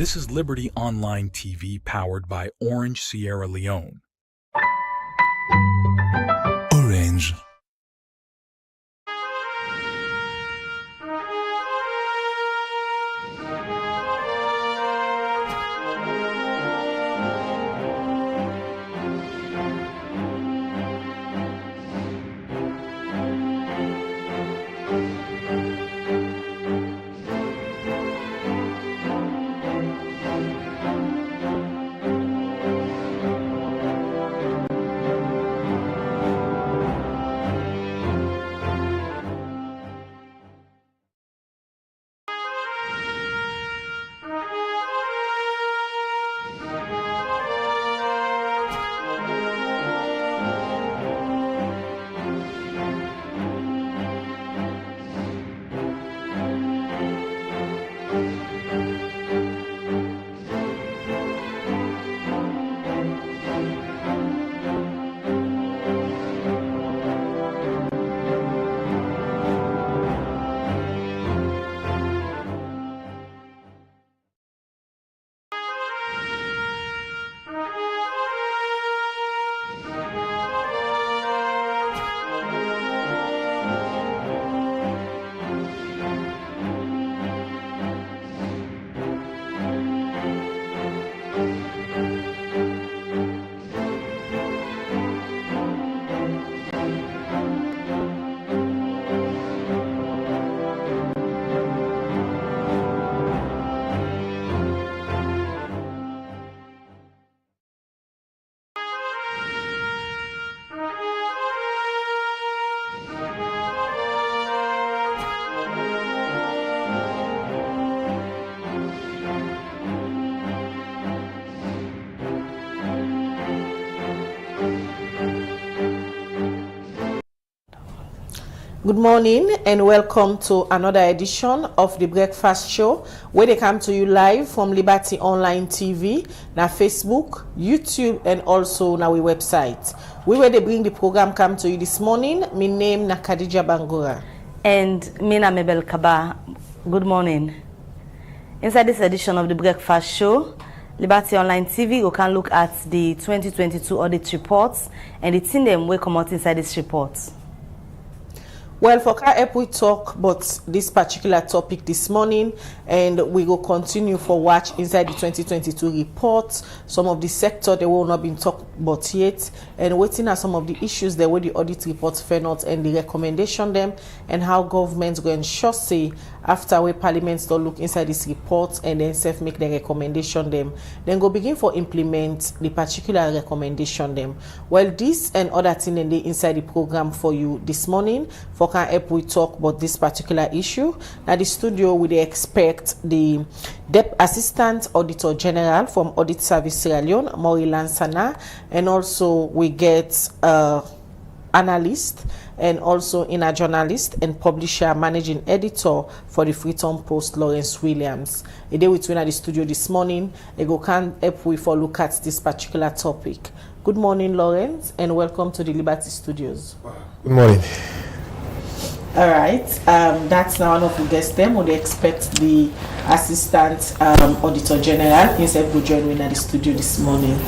This is Liberty Online TV powered by Orange Sierra Leone. Orange. Good morning and welcome to another edition of the Breakfast Show, where they come to you live from Liberty Online TV, na Facebook, YouTube, and also na we website. We where they bring the program come to you this morning. My name na Khadija Bangura. And me na Mabel Kaba. Good morning. Inside this edition of the Breakfast Show, Liberty Online TV, we can look at the 2022 audit reports and the thing them will come out inside this report. Well, for help we talk about this particular topic this morning, and we will continue for watch inside the 2022 report. Some of the sector they will not been talked about yet, and waiting at some of the issues there where the audit report fair out and the recommendation them, and how governments go ensure say after we parliaments don't look inside this report and then self make the recommendation them, then go begin for implement the particular recommendation them. Well, this and other thing and they inside the program for you this morning. For can help we talk about this particular issue. Now the studio we expect the Deputy Assistant Auditor General from Audit Service Sierra Leone, Maury Lansana, and also we get analyst and also in a journalist and publisher managing editor for the Freetown Post, Lawrence Williams. A day with at the studio this morning. I go can help we for look at this particular topic. Good morning, Lawrence, and welcome to the Liberty Studios. Good morning. All right, that's now one of the guests them would expect the Assistant Auditor General himself to join me at the studio this morning.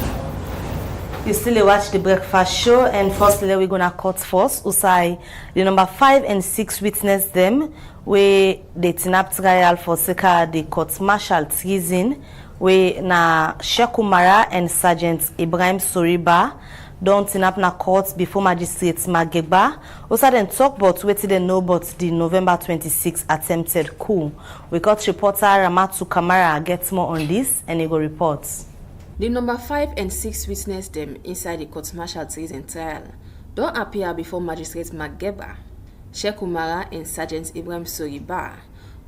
You still watch the Breakfast Show, and firstly we're gonna cut first. Usai the number 5 and 6 witness them where they tinap trial for seka the court martial treason where na Shekumara and Sergeant Ibrahim Soriba don't turn up na court before Magistrate Mageba. Also then talk about what they know about the November 26 attempted coup. We got reporter Ramatu Kamara gets more on this and he go reports. The number 5 and 6 witness them inside the court-martial treason trial don't appear before Magistrate Mageba, Shekumara and Sergeant Ibrahim Soriba.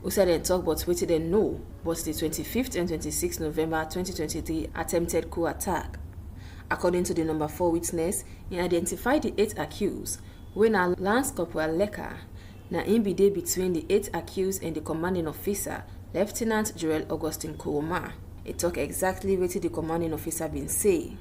Who said they talk about what they know about the 25th and 26th November 2023 attempted coup attack. According to the number 4 witness, he identified the 8 accused when a Lance Corporal Leka na in be day between the 8 accused and the commanding officer, Lieutenant Joel Augustine Kuroma. He talk exactly what the commanding officer been say.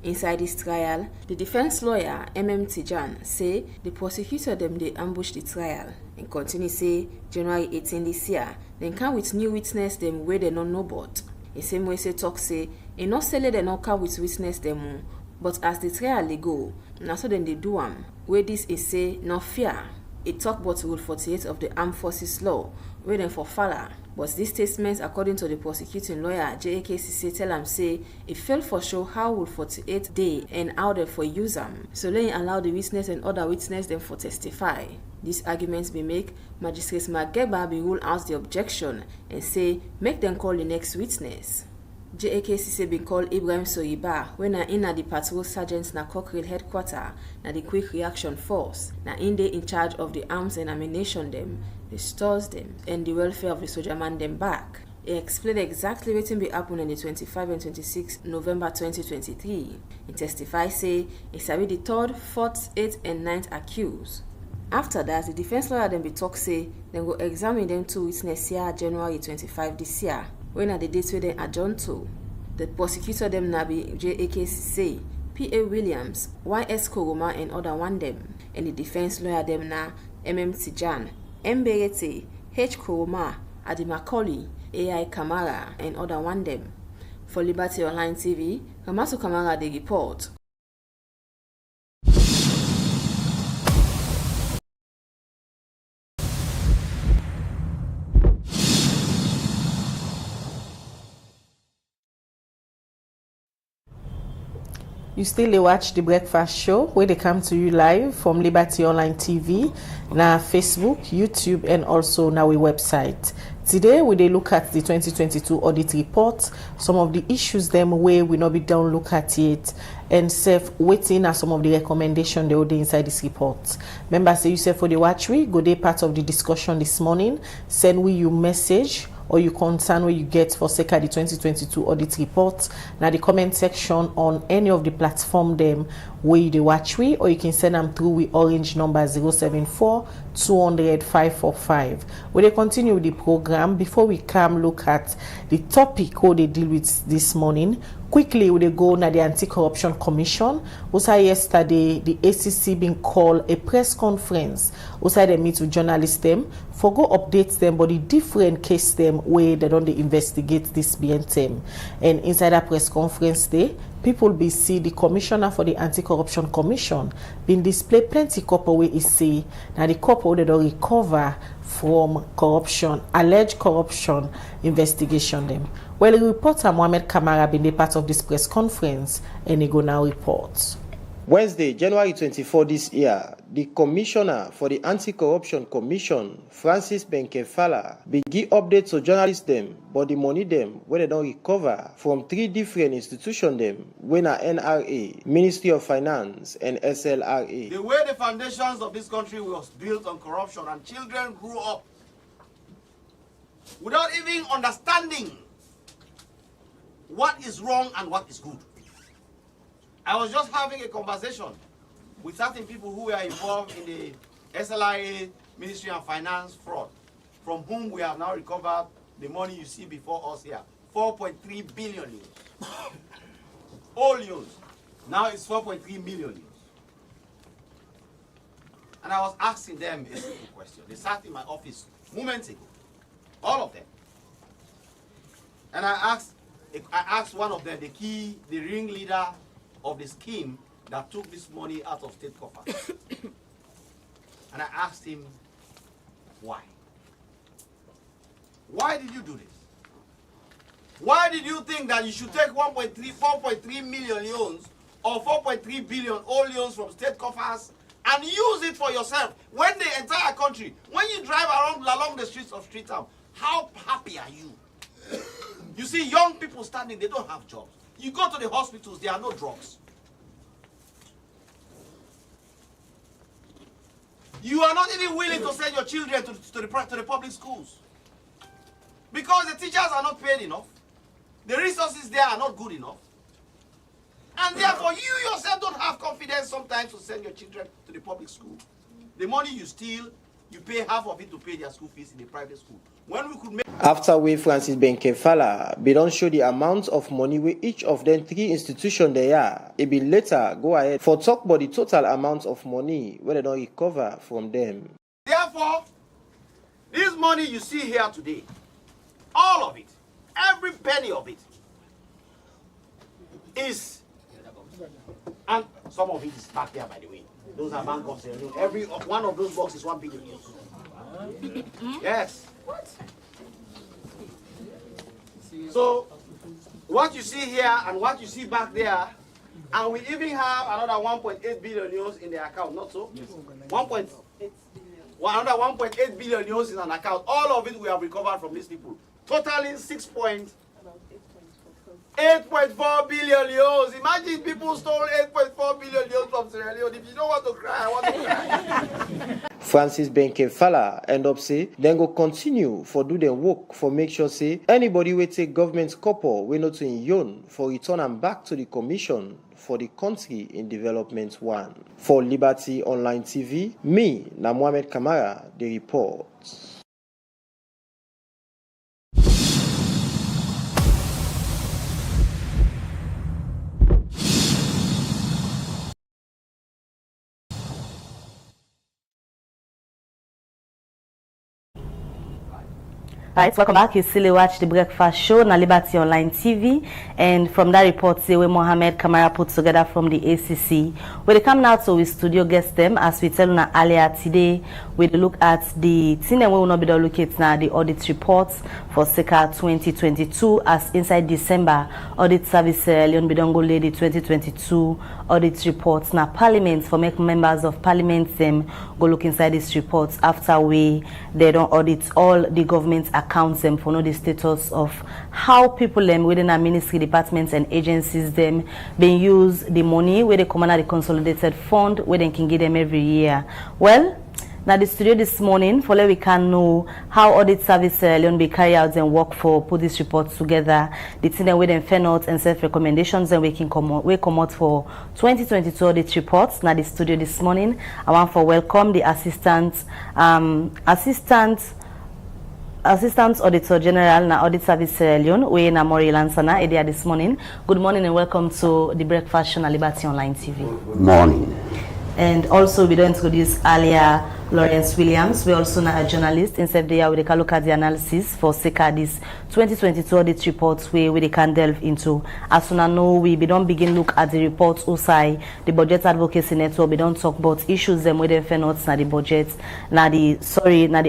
Inside this trial, the defense lawyer MM Tijan say the prosecutor them they ambush the trial and continue say January 18 this year, then come with new witness them where they don't know about. The same way say talk say, e not say they not come with witness them, but as the trial they go, na so then they do am. Where this is say no fear. It talk about Rule 48 of the Armed Forces Law, where then for falla. But this statement, according to the prosecuting lawyer, JAKCC tell am say it failed for show how Rule 48 day and how they for use am. So let allow the witness and other witness them for testify. These arguments be make Magistrate Mageba be rule out the objection and say make them call the next witness. JAKCC been called Ibrahim Soriba when na in the patrol sergeant na Cochrane headquarter na the quick reaction force na in they in charge of the arms and ammunition them, the stores them, and the welfare of the soldier man them back. He explained exactly what be happen on the 25 and 26 November 2023. He testified say he sabi the 3rd, 4th, 8th and 9th accused. After that, the defense lawyer then be talk say then go examine them two witness here January 25 this year. When are the dates where they adjourn to? The prosecutor them na be JAKCC, P.A. Williams, Y.S. Koroma and other one them. And the defense lawyer them na M.M. Tijan, M. Berete, H. Koroma, Adi Macaulay, A.I. Kamara and other one them. For Liberty Online TV, Kamasu Kamara the report. You still watch the breakfast show where they come to you live from Liberty Online TV, na Facebook, YouTube, and also now our website. Today we look at the 2022 audit report, some of the issues them where we not be done look at it, and self waiting at some of the recommendations they will inside this report. Members say you say for the watch we go day part of the discussion this morning. Send we you message or you concern where you get for sake of the 2022 audit report now the comment section on any of the platform them where you watch we, or you can send them through with orange number 074 200 545. We they continue with the program. Before we come look at the topic how they deal with this morning, quickly we go na the Anti-Corruption Commission. Also yesterday the ACC been called a press conference. Also they meet with journalists them for go update them but the different case them where they don't investigate this BNTM. And inside that press conference day, people be see the commissioner for the Anti-Corruption Commission been display plenty couple where he say now the couple they don't recover from corruption, alleged corruption investigation them. Well, the reporter Mohamed Kamara been a part of this press conference and he go now report. Wednesday, January 24 this year, the Commissioner for the Anti-Corruption Commission, Francis Benkefala, be give updates to journalists them, but the money them where they don't recover from 3 different institutions them, when are NRA, Ministry of Finance, and SLRA. The way the foundations of this country was built on corruption and children grew up without even understanding what is wrong and what is good. I was just having a conversation with certain people who were involved in the SLRA Ministry of Finance fraud, from whom we have now recovered the money you see before us here, 4.3 billion euros. All euros. Now it's 4.3 million euros. And I was asking them a simple question. They sat in my office moments ago, all of them. And I asked one of them, the ringleader of the scheme that took this money out of state coffers. And I asked him, why? Why did you do this? Why did you think that you should take 4.3 million loans or 4.3 billion all loans from state coffers and use it for yourself when the entire country, when you drive along the streets of Street Town, how happy are you? You see young people standing, they don't have jobs. You go to the hospitals, there are no drugs. You are not even willing to send your children to the public schools because the teachers are not paid enough. The resources there are not good enough. And therefore, you yourself don't have confidence sometimes to send your children to the public school. The money you steal, you pay half of it to pay their school fees in the private school. When we could make... After we Francis Benkefala, they don't show the amount of money with each of them 3 institutions they are. It be later go ahead for talk about the total amount of money where they don't recover from them. Therefore, this money you see here today, all of it, Every penny of it is, and some of it is back there, by the way. Those are Bank of Sierra Leone. Every one of those boxes is 1 billion. Yes. What? So, what you see here and what you see back there, and we even have another 1.8 billion euros in the account, not so? Yes. Another 1.8 billion euros in an account. All of it we have recovered from these people. Totaling 8.4 billion euros. Imagine people stole 8.4 billion euros from Sierra Leone. If you don't want to cry, I want to cry. Francis Benke-Fala end up say then go continue for do them work for make sure say anybody will take government couple we not in yon for return and back to the commission for the country in development one. For Liberty Online TV, me, na Mohamed Kamara, the report. Right, welcome back. You still watch the breakfast show on Liberty Online TV, and from that report, say we Mohamed Kamara put together from the ACC. We come now to we studio guest them as we tell you earlier today. We look at the thing that we will not be looking at now the audit reports for SECA 2022 as inside December audit service Leon Bidongo Lady 2022 audit reports now Parliament for make members of Parliament them go look inside these reports after they don't audit all the government accounts them for know the status of how people them within our ministry departments and agencies them being use the money where they come under the consolidated fund where they can give them every year. Well, now the studio this morning for let we can know how audit service Leon be carry out and work for put this report together, the thing that we then fair notes and self recommendations and we come out for 2022 audit reports. Now the studio this morning I want to welcome the assistant Auditor General na Audit Service Sierra Leone, we na Mori Lansana edia this morning. Good morning and welcome to the breakfast show on Liberty Online TV. Good morning. And also we don't introduce earlier Lawrence Williams. We also now a journalist. Instead they are with the look at the analysis for SECA this 2022 audit reports where we can delve into. As soon as know we don't begin look at the reports also the budget advocacy network. We don't talk about issues them with the notes na the budget na the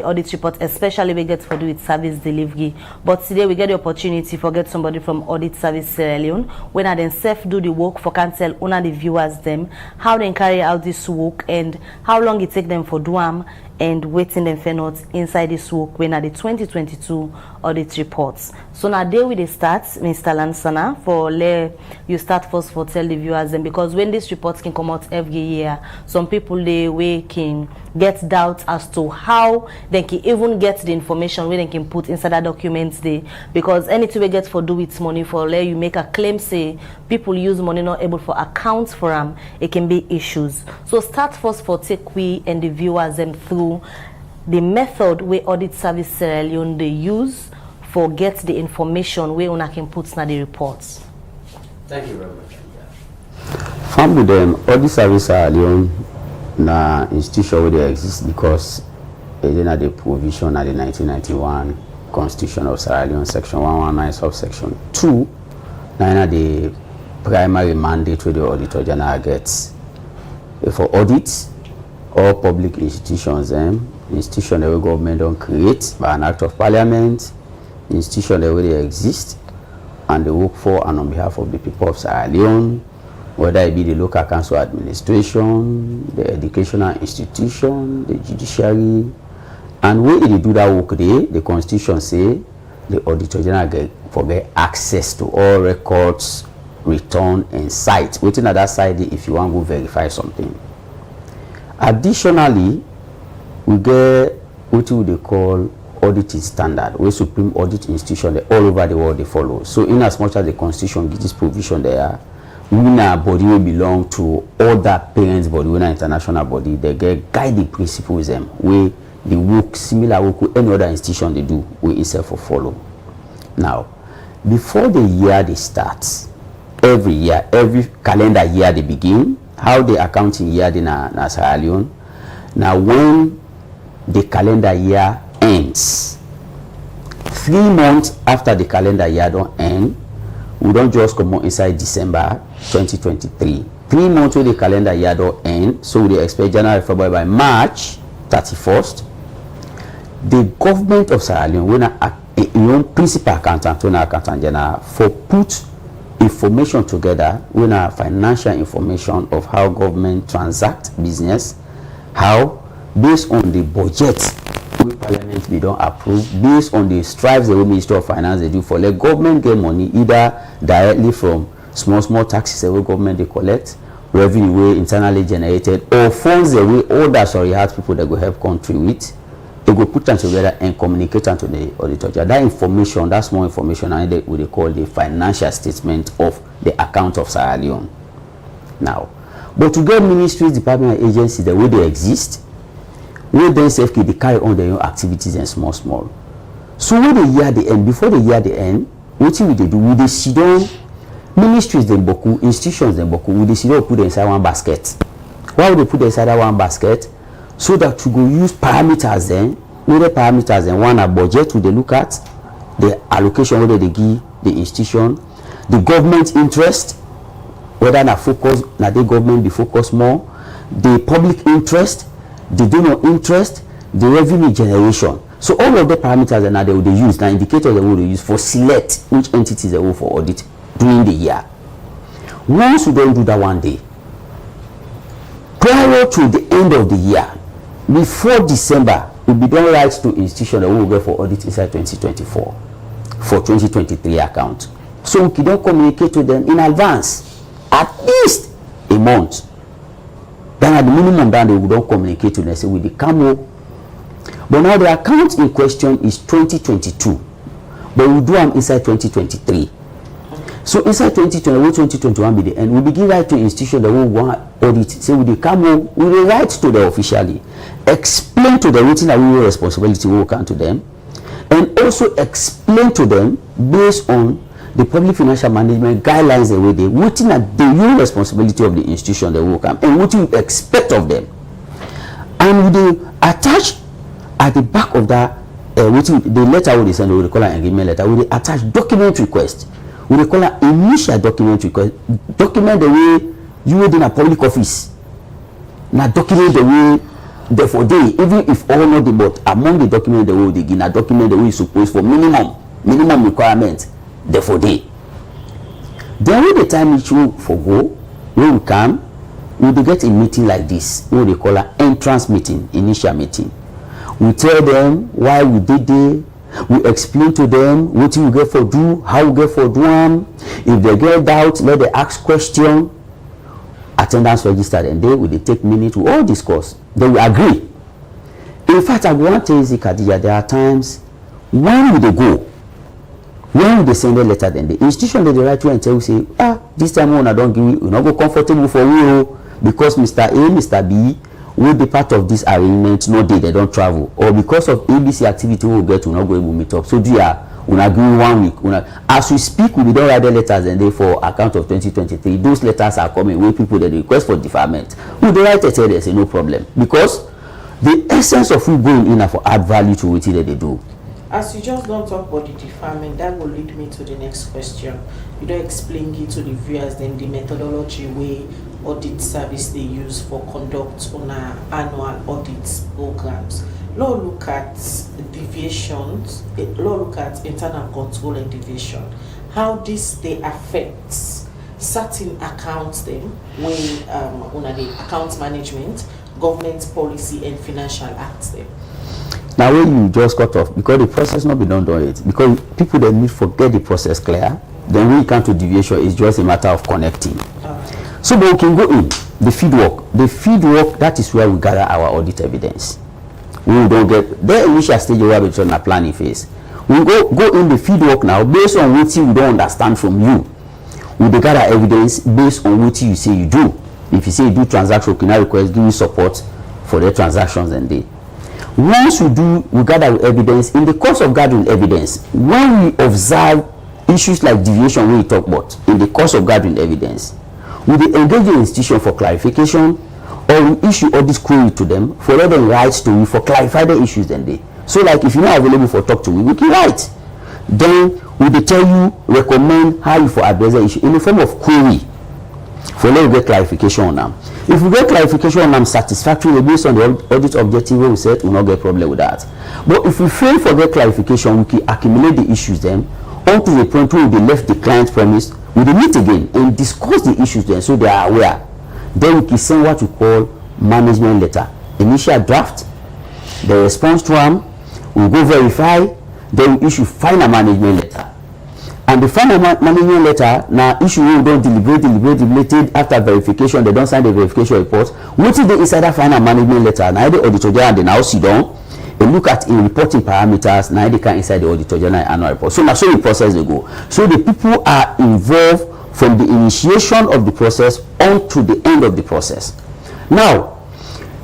audit report, especially we get for do with service delivery. But today we get the opportunity for get somebody from Audit Service Sierra Leone when I then self do the work for can tell one of the viewers them how they carry out this work and how long it take them for do and waiting them for notes inside this work when at the 2022 audit reports. So now there we start, Mr. Lansana, for you start first for tell the viewers them because when these reports can come out every year, some people they can get doubt as to how they can even get the information where they can put inside the documents there because anything we get for do with money for you make a claim say people use money not able for accounts for them, it can be issues. So start first for take we and the viewers them through the method where Audit Service Sierra Leone they use for get the information where una can put na the reports. Thank you very much. From with them, Audit Service Sierra Leone na institution where they exist because they had the provision of the 1991 Constitution of Sierra Leone, Section 119, subsection 2. Now the primary mandate where the Auditor General gets for audit all public institutions, institutions that the government don't create by an act of parliament, institutions that they exist and they work for and on behalf of the people of Sierra Leone, whether it be the local council administration, the educational institution, the judiciary, and when they do that work there, the constitution say the Auditor General get access to all records, return and sites. Waiting at that side if you want to verify something. Additionally, we get what they call auditing standard, where supreme audit institution all over the world they follow. So in as much as the constitution gives this provision there, we na body will belong to other parents body, we na international body, they get guiding principles them where the work similar work with any other institution they do, we itself will follow. Now, before the year they start, every year, every calendar year they begin, how the accounting year they na Sierra Leone. Now when the calendar year ends, 3 months after the calendar year don't end, we don't just come out inside December 2023. 3 months with the calendar year don't end, so we expect January, February, by March 31st. The government of Sierra Leone, when a principal accountant, when accountant general, for put information together, when a financial information of how government transact business, how based on the budget we parliament we don't approve, based on the strives the Ministry of Finance they do for let government get money either directly from small taxes the government they collect, revenue way internally generated, or funds the way others or has people that go help country with. They go put them together and communicate them to the auditor. That information, that small information, and what they call the financial statement of the account of Sierra Leone. Now, but to get ministries, department, and agencies the way they exist, we then safely they carry on their own activities and small. So when the year they end, before the year they end, what will they do? Will they sit down? Ministries then boku, institutions then boku, will they sit down put them inside one basket? Why would they put them inside that one basket? So that you go use parameters then, with the parameters then one a budget will they look at, the allocation whether they give the institution, the government interest, whether na focus, na the government be focus more, the public interest, the donor interest, the revenue generation. So all of the parameters that they will use, the indicators they will use for select which entities they will for audit during the year. Once we don't do that one day, prior to the end of the year, before December, will be done rights to institution that will go for audit inside 2024 for 2023 account. So we can don't communicate to them in advance, at least a month. Then at the minimum that they will don't communicate to them, say with the CAMO. But now the account in question is 2022, but we do them inside 2023. So inside 2021, 2021 be the end. We begin right to institution that will want audit. Say with the CAMO, we will write to them officially, explain to them what our responsibility will come to them, and also explain to them based on the public financial management guidelines the way they what the real responsibility of the institution that will come and what you expect of them. And we attach at the back of that the letter we send, we call an agreement letter, we attach document request. We call an initial document request. Document the way you would in a public office. Now document the way therefore they, even if all not the but among the document the way they give, a document the way is supposed for minimum requirement, therefore they. Then when the time which we forgo, when we come, we will get a meeting like this, what they call an entrance meeting, initial meeting. We tell them why we did it. We explain to them what you get for do, how you get for do them. If they get doubt, let them ask question. Attendance registered, and they will take minutes. We all discuss. They will agree. In fact, I want to tell you, Khadija, there are times when will they go? When will they send a letter? Then the institution that they write to and tell you, say, this time on I don't give you, we not go comfortable for you because Mr. A, Mr. B will be part of this arrangement, no day they don't travel, or because of ABC activity we will get to not go able to meet up. So do you agree 1 week? As we speak, we don't write the letters and therefore account of 2023. Those letters are coming with people that request for deferment. We don't write it, they say no problem. Because the essence of who going in for add value to what that they do. As you just don't talk about the deferment, that will lead me to the next question. You don't explain it to the viewers, then the methodology way audit service they use for conduct on our annual audit programs. Let's look at deviations, let's look at internal control and deviation. How this they affect certain accounts them when on the account management, government policy and financial acts them. Now when you just cut off, because the process not be done it, because people that need forget the process clear, then when you come to deviation, it's just a matter of connecting. So but we can go in the field work. The field work, that is where we gather our audit evidence. We don't get the initial stage where we're on a planning phase. We go in the field work now based on what we don't understand from you. We gather evidence based on what you say you do. If you say you do transaction, can I request give you support for the transactions and they. Once we gather evidence. In the course of gathering evidence, when we observe issues like deviation we talk about, in the course of gathering evidence, we engage the institution for clarification, or we issue audit query to them for them rights to you for clarify the issues then they. So like if you're not available for talk to me, we can write. then we dey tell you recommend how you for address the issue in the form of query for let you get clarification on them. If we get clarification on them satisfactorily based on the audit objective wey we set, we no get problem with that. But if we fail for get clarification, we can accumulate the issues then onto the point where we left the client premise, we dey meet again and discuss the issues then so they are aware. Then we can send what we call management letter, initial draft, the response to them, we go verify, then we issue final management letter. And the final management letter now issue we don't deliberated after verification, they don't sign the verification report. What is the inside that final management letter? Now the auditor general they now sit down and look at in reporting parameters. Now they can inside the auditor general annual report. So now so the process they go. So the people are involved from the initiation of the process on to the end of the process. Now,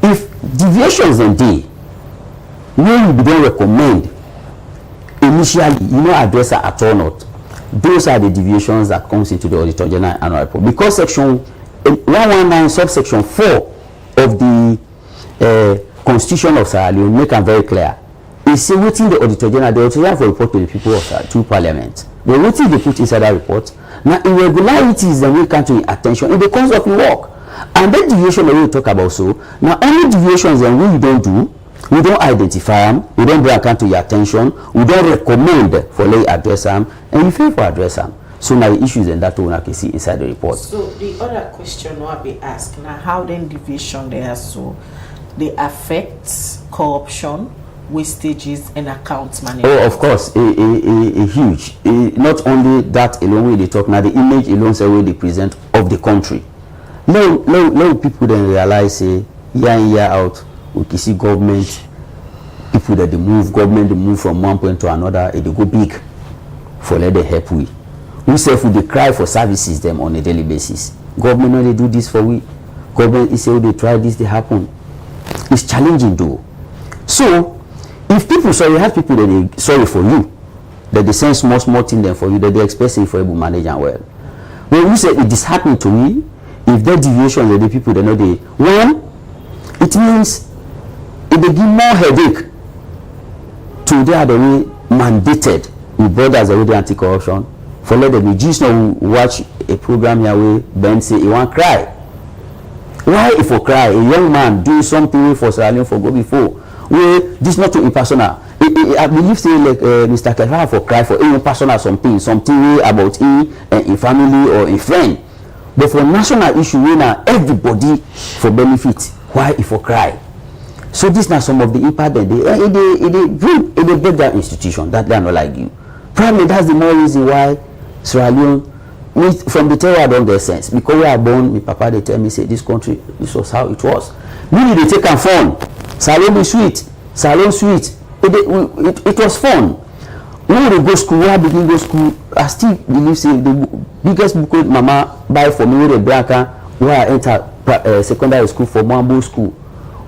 if deviations in day, when we don't recommend initially, you know, address at all not. Those are the deviations that comes into the auditor general annual report. Because section 119 subsection 4 of the Constitution of Sierra Leone make them very clear. It's say waiting the auditor general for report to the people of to Parliament. They waiting they put inside that report. Now irregularities then we come to attention in the course of the work. And then deviation that we talk about so now only deviations then we don't do. We don't identify them, we don't bring account to your attention, we don't recommend for lay address them, and you fail for address them. So now the issues in that one I can see inside the report. So the other question will be asked now, how then deviation there so they affect corruption, wastages and account management? Oh, of course, a huge. Not only that alone we they talk now, the image alone say way they present of the country. Now people then realize say year in year out. We can see government, people that they move, government they move from one point to another, and they go big for let them help we. We say if they cry for services them on a daily basis. Government know they do this for we. Government is say they try this, they happen. It's challenging though. So if people sorry have people that they sorry for you, that they send small thing them for you, that they expect it for able manage and well. When we say it is happening to me, if that deviation that the people they know they one, it means if they give more headache to the other way mandated with brothers already anti-corruption for let them be just now watch a program here where Ben say he want cry. Why if you cry a young man do something for Sierra Leone for go before where this not to impersonal. I believe say like Mr. Kefa for cry for any personal something about him in family or in friend. But for national issue where now everybody for benefit, why if you cry? So this now some of the impact that they break their institution that they are not like you. Probably that's the more reason why Sierra Leone from the terror I don't get sense. Because we are born, my papa they tell me say this country, this was how it was. Really they take and fun. Sierra Leone sweet. Sierra Leone sweet. It was fun. When we go school, when I begin go school, I still believe say the biggest book mama buy for me with the Branca where I enter secondary school for Mambo school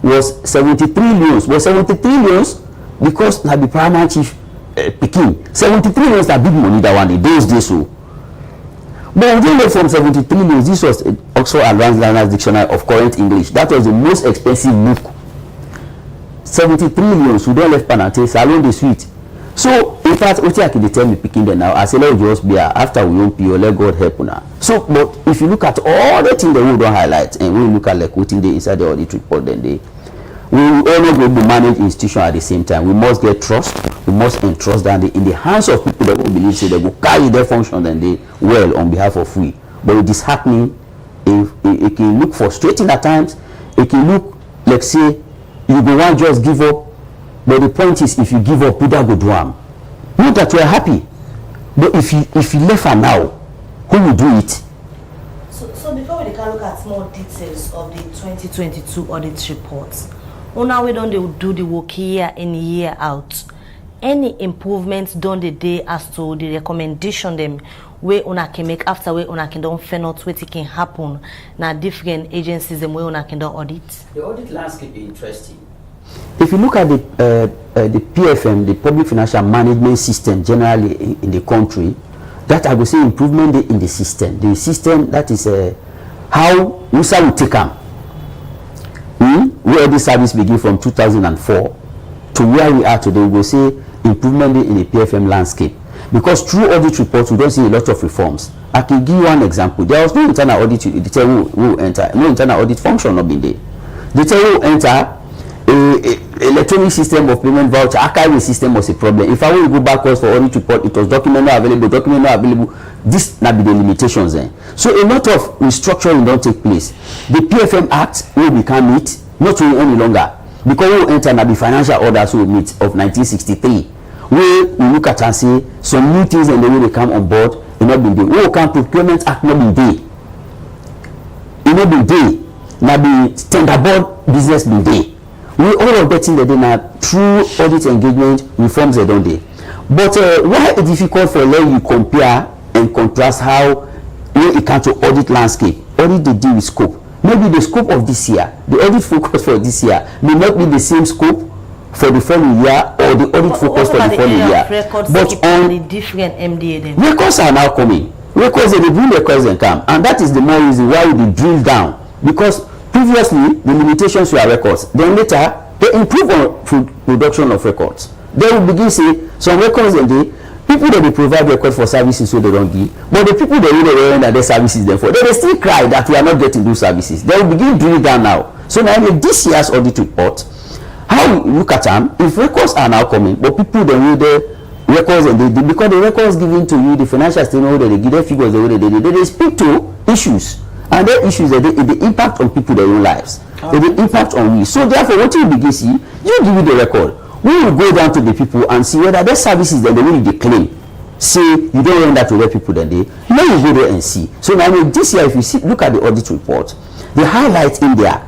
was 73 loans. Was 73 loans because na the primary chief Peking. 73 loans that big money that one those days so. But we didn't from 73 loans. This was Oxford Advanced Learners Dictionary of Current English. That was the most expensive book. 73 loans. We don't left Panate. Salon the suite. So in fact, what I can tell me picking them now, I say let just be after we won't pay or let God help now. So, but if you look at all the things that we don't highlight, and we look at like what's the inside the audit report, then we all not going to manage institution at the same time. We must get trust. We must entrust that in the hands of people that will believe say they will carry their function then they well on behalf of we. But it is happening. It can look frustrating at times. It can look like say you go one just give up. But the point is, if you give up, Buddha go do them. Not that we are happy, but if you left her now, who will do it? So before we can look at more details of the 2022 audit reports, now we don't do the work year in year out. Any improvements done the day as to the recommendation them where una can make after where una can don't find out what it can happen now different agencies and where una can do audit. The audit landscape is interesting. If you look at the PFM, the Public Financial Management System generally in the country, that I would say improvement in the system. The system that is how Musa will take them. Where this service began from 2004 to where we are today, we will say improvement in the PFM landscape. because through audit reports we don't see a lot of reforms. I can give you one example. There was no internal audit. They tell who enter. No internal audit function not been there. They tell who enter. Electronic system of payment voucher archiving system was a problem. If I want to go backwards for audit report, it was document not available. This not be the limitations then. So a lot of restructuring don't take place. The PFM Act will become it not really any longer because we enter na the financial orders will meet of 1963. We look at and say some new things and the way they come on board. It not been there. We can procurement act not been there. It not been there. Now the tender board business been there. We all of that thing that they now through audit engagement reforms they don't do. But why it's difficult for let you compare and contrast how it can to audit landscape. Audit they deal with scope. Maybe the scope of this year, the audit focus for this year may not be the same scope for the following year or the audit focus for the following year. But on the different MDA then. Records are now coming. Records they bring records and come, and that is the more reason why we drill down, because previously the limitations were records, then later they improve on production of records. They will begin say some records and the people that they provide record for services so they don't give, but the people that really render their services therefore they still cry that we are not getting those services. They will begin drilling down now. So now in this year's audit report, how we look at them, if records are now coming, but people they read the records and they because the records given to you, the financial statement that they give their figures the way they speak to issues. And the issues that the impact on people their own lives, the impact on we. So therefore, what you begin see, you give you the record. We will go down to the people and see whether their services that they will they claim. Say you don't render to the people that they. Now you go there and see. So now this year, if you see, look at the audit report, the highlight in there,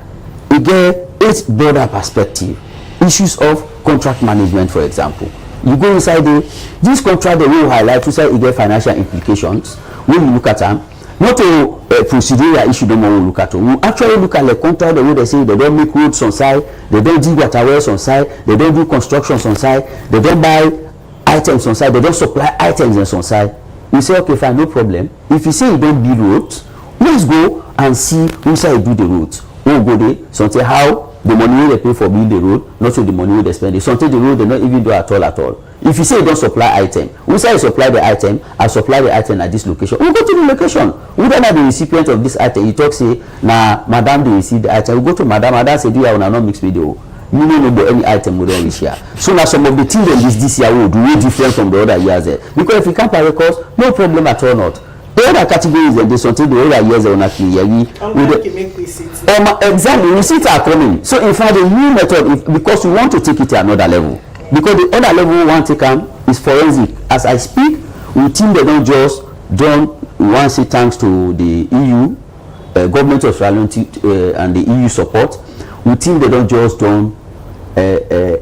you get 8 broader perspective issues of contract management, for example. You go inside this contract, they will highlight to say you get financial implications. When you look at them. Not a procedural issue they will look at. We actually look at the contract the way they say they don't make roads on site, they don't dig waterways on site, they don't do constructions on site, they don't buy items on site, they don't supply items on site. We say okay fine, no problem. If you say you don't build roads, let's go and see who say you do the roads. We'll go there, something how the money they pay for building the road, not so the money they spend. Something the road they not even do at all. If you say you don't supply item, we say you supply the item, I supply the item at this location. We go to the location. We don't have the recipient of this item. You talk say, nah, madam, they receive the item. We go to madam say, do you have not mixed video? You don't know any item we don't reach here. So now some of the things that this year will do way different from the other years there. Because if you can't pay records, no problem at all not. The other categories that they something the other years they will not clear. Exactly, receipts are coming. So in fact the new method, because we want to take it to another level. Because the other level we want to come is forensic. As I speak, we think they don't just done. We want to say thanks to the EU, government of Australia and the EU support. We think they don't just done a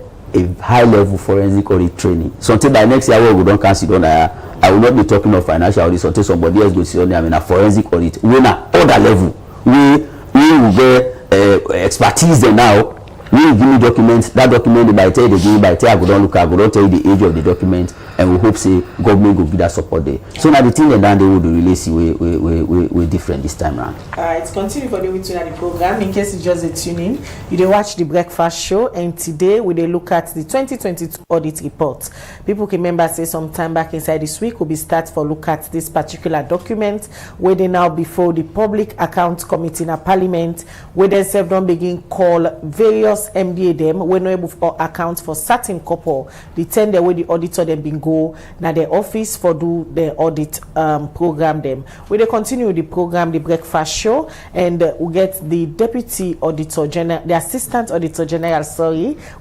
high level forensic audit training. Something by next year we don't consider. I will not be talking of financial audit. Until somebody else goes on. I mean a forensic audit. We're at other level. We will get expertise there now. We give me documents. That document by tell you they give me by tell I go don't look. I go don't tell you the age of the document, and we hope say government will give that support there. So now the thing that they will release we different this time around. Alright, continue for the way to the program. In case you just a tune in, you dey watch the breakfast show, and today we dey look at the 2022 audit report. People can remember say some time back inside this week we'll be start for look at this particular document where they now before the Public Account Committee in a Parliament, where they self don't begin call various MDA them when no able for account for certain couple the tender where the auditor them been go now their office for do the audit program them. We they continue the program the breakfast show, and we get the deputy auditor general, the assistant auditor general,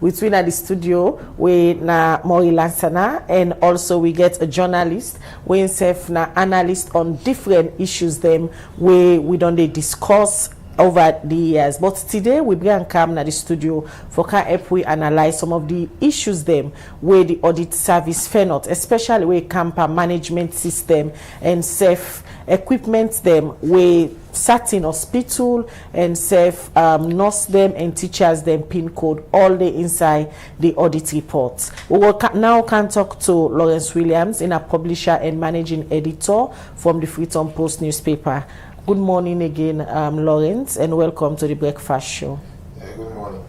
between at the studio with na Mori Lansana, and also we get a journalist we self na analyst on different issues them where we don't they discuss over the years. But today we bring come na the studio for can help we analyze some of the issues them where the audit service fair not, especially where camper management system and safe equipment them where certain hospital and safe nurse them and teachers them pin code all the inside the audit reports. We will now can talk to Lawrence Williams, in a publisher and managing editor from the Freetown Post newspaper. Good morning again, Lawrence, and welcome to the breakfast show. Yeah, good morning.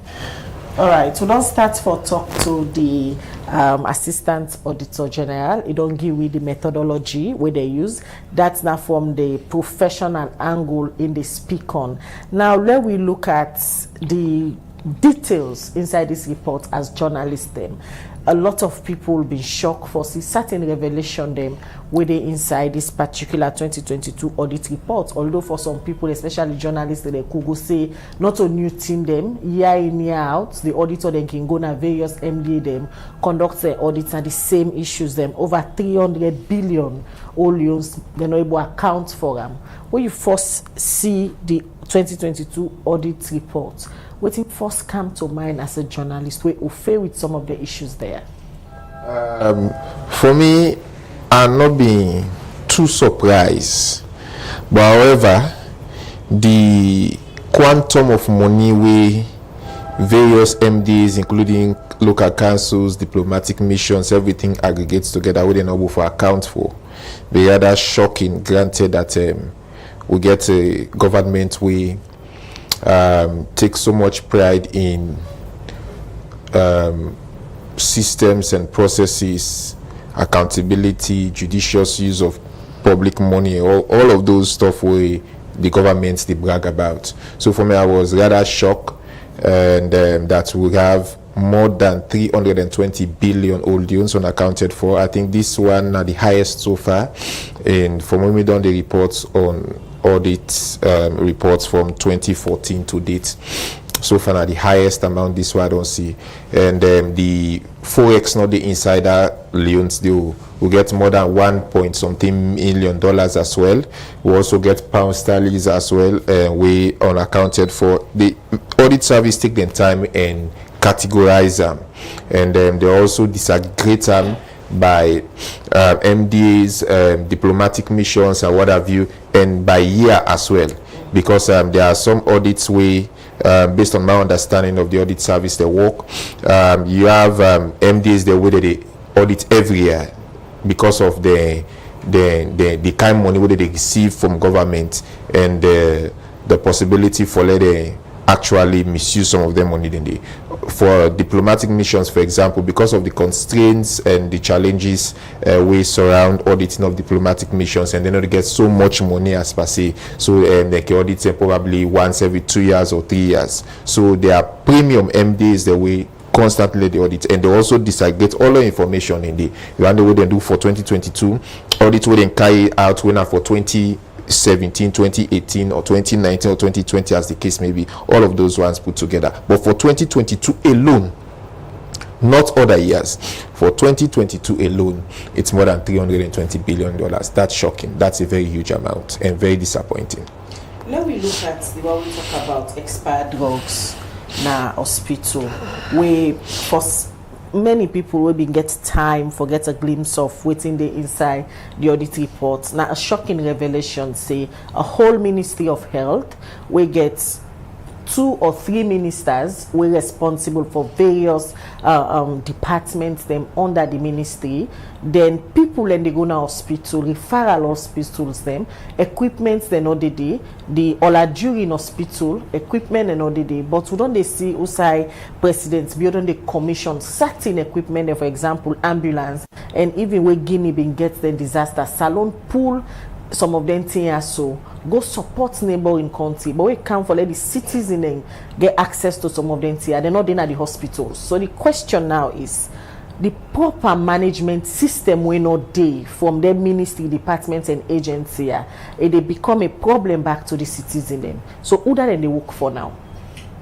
All right, so let's start for talk to the Assistant Auditor General. It don't give you the methodology where they use. That's now from the professional angle in the speak on. Now let we look at the details inside this report as journalists them. A lot of people will be shocked for see certain revelation them within inside this particular 2022 audit report. Although for some people, especially journalists, they could go say not a new thing them year in year out. The auditor then can go na various MD them conduct their audits and the same issues them over 300 billion all loans they're not able to account for them. When you first see the 2022 audit report, what it first come to mind as a journalist we fail with some of the issues there? For me, I'm not being too surprised, but however, the quantum of money we various MDs, including local councils, diplomatic missions, everything aggregates together, we didn't able for account for. Be rather shocking. Granted that we get a government we take so much pride in systems and processes, accountability, judicious use of public money, all of those stuff where the governments they brag about. So for me, I was rather shocked, and that we have more than 320 billion old loans unaccounted for. I think this one are the highest so far, and from when we done the reports on audit reports from 2014 to date, so far are the highest amount. This one I don't see. And the forex, not the insider loans, they will get more than $1 million as well. We also get pound sterling as well, we unaccounted for. The audit service take them time and categorize them, and they also disaggregate them by MDAs, diplomatic missions and what have you, and by year as well, because there are some audits where based on my understanding of the audit service they work, you have MDAs the way they audit every year because of the kind of money where they receive from government, and the possibility for they actually misuse some of their money. Then for diplomatic missions, for example, because of the constraints and the challenges we surround auditing of diplomatic missions, and they don't get so much money as per se, so they can audit probably once every 2 years or 3 years. So there are premium MDs that we constantly the audit, and they also disaggregate all the information in the what they do for 2022 audit, we then carry out winner for 2017, 2018, or 2019, or 2020, as the case may be, all of those ones put together. But for 2022 alone, not other years, for 2022 alone, it's more than $320 billion. That's shocking. That's a very huge amount and very disappointing. Let me look at the one we talk about expired drugs na hospital, where for many people will be get time for get a glimpse of waiting the inside the audit report. Now a shocking revelation say a whole Ministry of Health we get 2 or 3 ministers were responsible for various departments them under the ministry. Then people and they go now hospital, referral hospitals them, equipment they know the Olajuri in hospital, equipment and all the day. But we don't they see usai presidents beyond the commission certain equipment, for example, ambulance, and even where Guinea been gets the disaster, salon pool, some of them things so go support neighboring country, but we can't for let the citizens get access to some of them things. They're not in at the hospitals. So the question now is the proper management system we not there from the ministry, departments and agency, they become a problem back to the citizen then. So who that they work for now?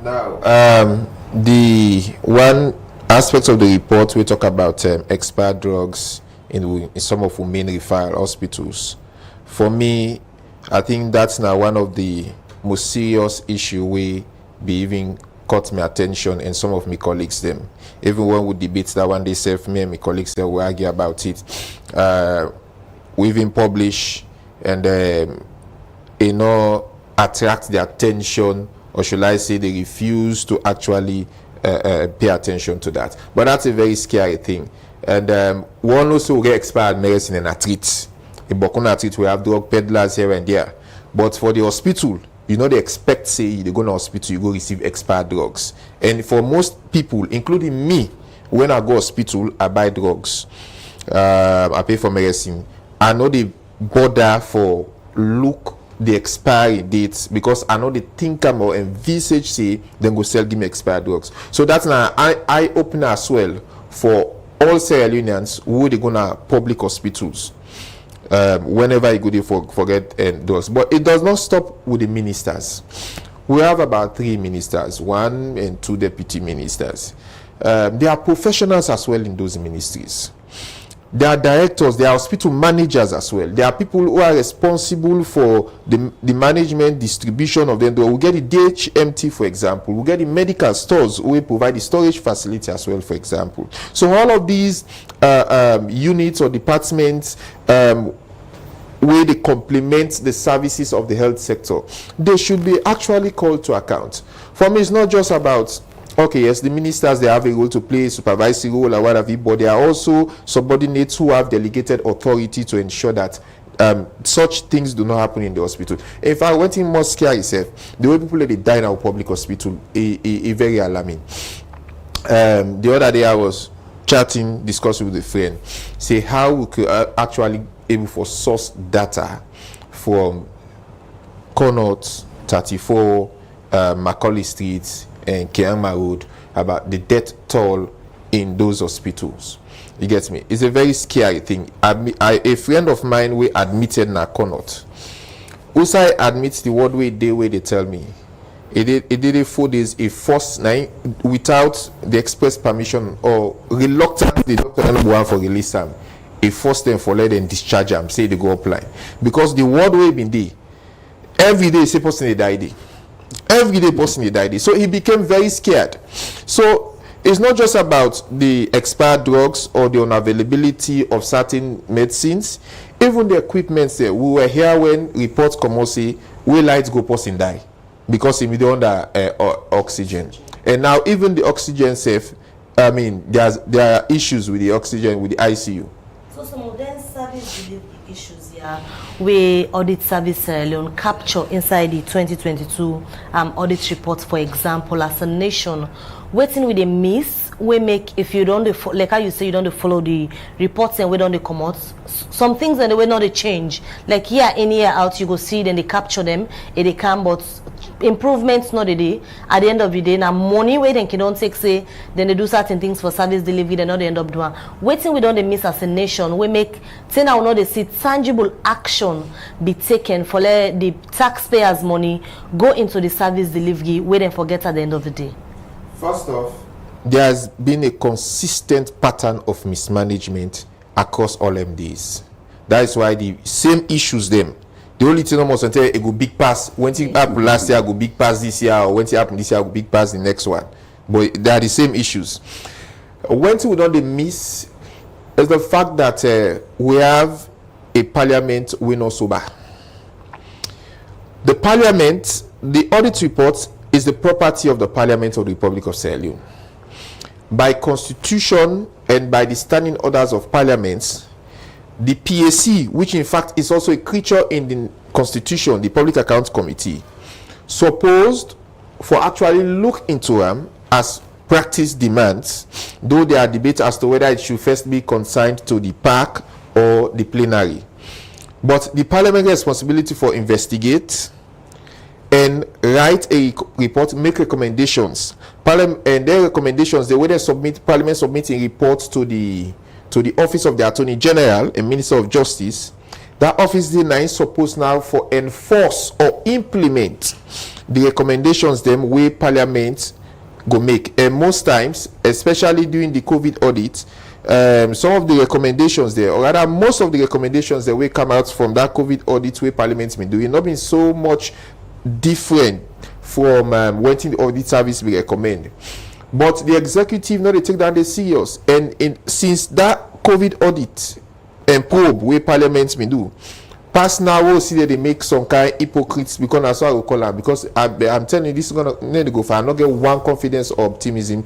Now the one aspect of the report we talk about expired drugs in some of our main referral hospitals. For me, I think that's now one of the most serious issue we be even caught my attention and some of my colleagues them. Even when we debate that one day self, me and my colleagues there we argue about it. We even publish and attract the attention, or should I say they refuse to actually pay attention to that. But that's a very scary thing. And one also get expired medicine and a treat. In Bokuna treat, we have drug peddlers here and there. But for the hospital, they expect, say, they go to hospital, you go receive expired drugs. And for most people, including me, when I go hospital, I buy drugs. I pay for medicine. I know they bother for look the expiry dates because I know they think I'm or envisage say then go sell give me expired drugs. So that's now I open as well for all Sierra Leoneans who they gonna public hospitals. Whenever you go there forget drugs. But it does not stop with the ministers. We have about 3 ministers, 1 and 2 deputy ministers. There are professionals as well in those ministries. There are directors, there are hospital managers as well. There are people who are responsible for the management, distribution of them. We get the DHMT, for example. We get the medical stores who will provide the storage facility as well, for example. So all of these units or departments where they complement the services of the health sector, they should be actually called to account. For me, it's not just about, okay, yes, the ministers, they have a role to play, supervisory role or whatever, but they are also subordinates who have delegated authority to ensure that such things do not happen in the hospital. If I went in mosque itself, the way people they die in our public hospital is very alarming. The other day I was chatting, discussing with a friend, say how we could actually able for source data from Connaught, 34, Macaulay Street, and Kiama Road about the death toll in those hospitals. You get me? It's a very scary thing. A friend of mine we admitted na Connaught. Also admits the word way they tell me. It did it 4 days, a forced night without the express permission or reluctantly the doctor one for release them. He forced them for let them discharge them, say they go apply. Because the word way been there, every day say person they died. Every day person they died. So he became very scared. So it's not just about the expired drugs or the unavailability of certain medicines, even the equipment there. We were here when reports come out say we lights go person die because he be under oxygen. And now even the oxygen safe, I mean there are issues with the oxygen with the ICU. So some of them service delivery issues here, we audit service alone capture inside the 2022 audit report, for example, as a nation, waiting with a miss. We make if you don't like how you say you don't follow the reports and we don't come out. Some things and the way not they change. Like year in year out, you go see then they capture them, and they come, but improvements not the day. At the end of the day, now money where they can don't take say then they do certain things for service delivery, they not they end up doing. Waiting we don't they miss as a nation. We make say now not they see tangible action be taken for let the taxpayers' money go into the service delivery where they forget at the end of the day. First off, there has been a consistent pattern of mismanagement across all MDs. That is why the same issues them. The only thing almost until it go big pass. When it happened last year, go big pass this year, or when it happened this year, go big pass the next one. But they are the same issues. One thing we don't miss is the fact that we have a parliament we not sober. The parliament, the audit report is the property of the Parliament of the Republic of Sierra Leone. By constitution and by the standing orders of parliaments, the PAC, which in fact is also a creature in the constitution, the Public Accounts Committee, supposed for actually look into them as practice demands, though there are debates as to whether it should first be consigned to the PAC or the plenary. But the parliamentary responsibility for investigate and write a report, make recommendations. And their recommendations, the way they submit, Parliament submitting reports to the Office of the Attorney General and Minister of Justice. That office is supposed now for enforce or implement the recommendations them way Parliament go make. And most times, especially during the COVID audit, some of the recommendations there, or rather most of the recommendations that will come out from that COVID audit where Parliament's been doing, not been so much different from when the audit service we recommend. But the executive not they take that they serious. And since that COVID audit and probe where Parliament's been do, past now we'll see that they make some kind of hypocrites, because that's what I will call them. Because I'm telling you, this is gonna need to go for. I'm not get one confidence or optimism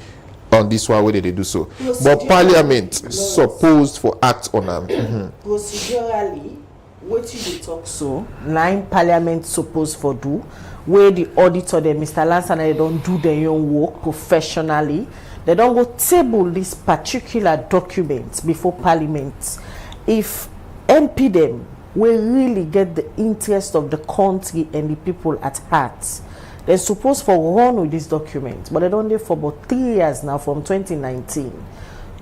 on this one whether they do so. But Parliament supposed for act on them. Procedurally, what you talk so 9 Parliament supposed for do where the auditor, Mr. Lansana, they don't do their own work professionally. They don't go table this particular document before Parliament. If MP them will really get the interest of the country and the people at heart, they're supposed to run with this document, but they don't do for about 3 years now, from 2019.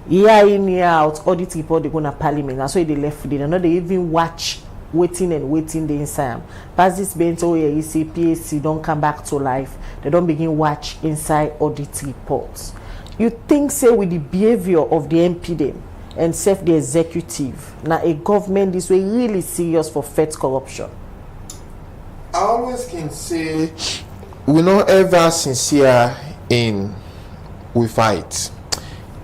Year in, year out, audit report, they go to Parliament. That's why they left it. They don't even watch, waiting the inside. Past this bench, oh yeah, you see PAC don't come back to life. They don't begin watch inside audit reports. You think, say, with the behavior of the MP them and self the executive, now a government this way really serious for fed corruption? I always can say we're not ever sincere in we fight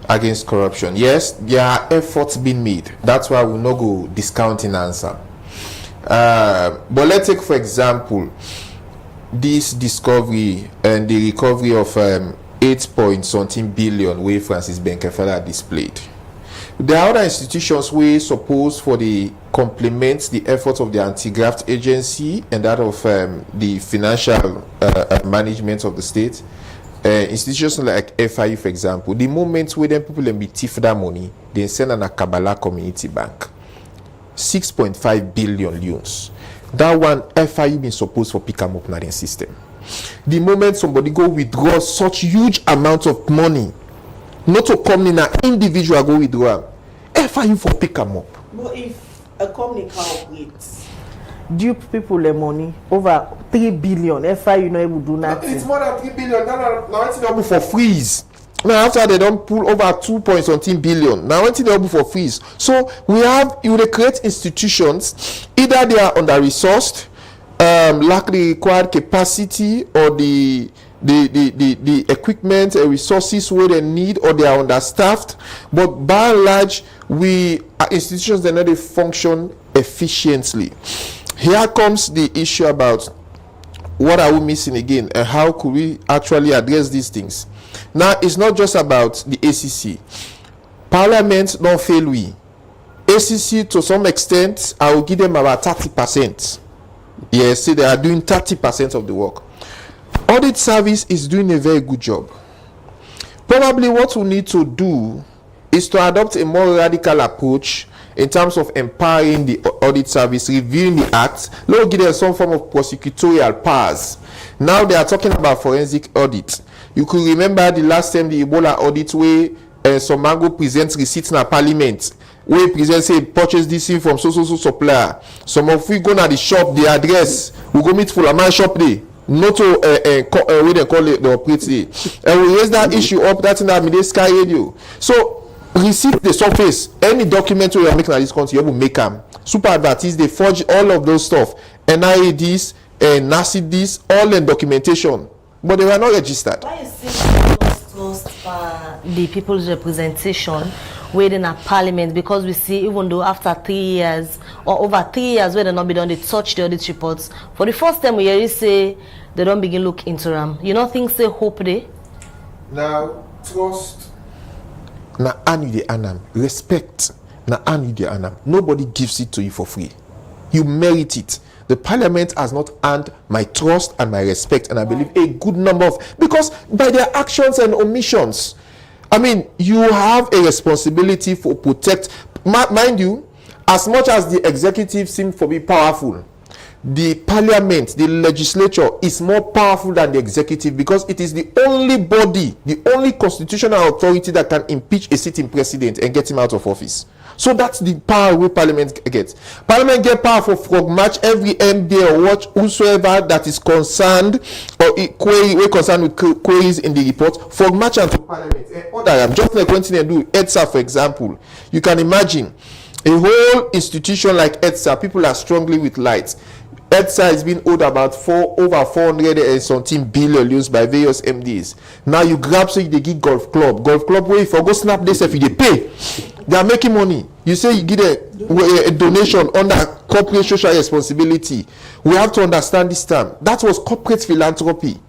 against corruption. Yes, there are efforts being made. That's why we not go discounting answer. But let's take, for example, this discovery and the recovery of 8-point-something billion way Francis Benkefala displayed. There are other institutions where supposed for the complement the efforts of the anti-graft agency and that of the financial management of the state. Institutions like FIU, for example, the moment where them people be thief that money, they send an Kabbalah Community Bank 6.5 billion loans. That one FIU been supposed for pick them up in the system. The moment somebody go withdraw such huge amount of money, not to come in an individual go withdraw, FIU for pick them up. But if a company can operate, dupe people the money over 3 billion, FIU not able to do nothing. It's more than 3 billion. Now it's double for freeze. Now after they don't pull over 2-point-something billion, now it's double for freeze. So we have you will create institutions, either they are under resourced, lack the required capacity or the equipment and resources where they need, or they are understaffed. But by and large, we are institutions that not they function efficiently. Here comes the issue about what are we missing again and how could we actually address these things. Now it's not just about the ACC. Parliament don't fail we. ACC to some extent, I will give them about 30%. Yes, see, they are doing 30% of the work. Audit service is doing a very good job. Probably what we need to do is to adopt a more radical approach in terms of empowering the audit service, reviewing the act. Let's give them some form of prosecutorial powers. Now they are talking about forensic audit. You could remember the last time the Ebola audit where Somango presents receipts in a parliament. We present say purchase this thing from so supplier. Some of we go to the shop, the address, we go meet full amount shop there. Not to we they call it the operating. And we raise that issue up. That's in the Sky Radio. So receipt the surface. Any document we are making at this country, you will make them. Super advertise, they forge all of those stuff. NIADs, NACIDs, all in documentation. But they were not registered. Why you say trust the people's representation within a parliament? Because we see, even though after 3 years or over 3 years where they not be done, they touch the audit reports. For the first time we hear say they don't begin look into them. You know things say hope they. Now trust. Now anu the anam. Respect. Now anu the anam. Nobody gives it to you for free. You merit it. The parliament has not earned my trust and my respect, and I believe a good number of, because by their actions and omissions, I mean, you have a responsibility for protect, mind you, as much as the executive seems to be powerful, the parliament, the legislature is more powerful than the executive, because it is the only body, the only constitutional authority that can impeach a sitting president and get him out of office. So that's the power we parliament gets. Parliament get power for frog match every MD or watch whosoever that is concerned or query we concerned with queries in the report, frog match and to parliament. I'm just like when they do EDSA, for example. You can imagine a whole institution like EDSA, people are strongly with lights. EDSA is being owed about over 400 and something billion used by various MDs. Now you grab so they give golf club where if you go snap this if they pay, they are making money. You say you give a donation under corporate social responsibility. We have to understand this term. That was corporate philanthropy.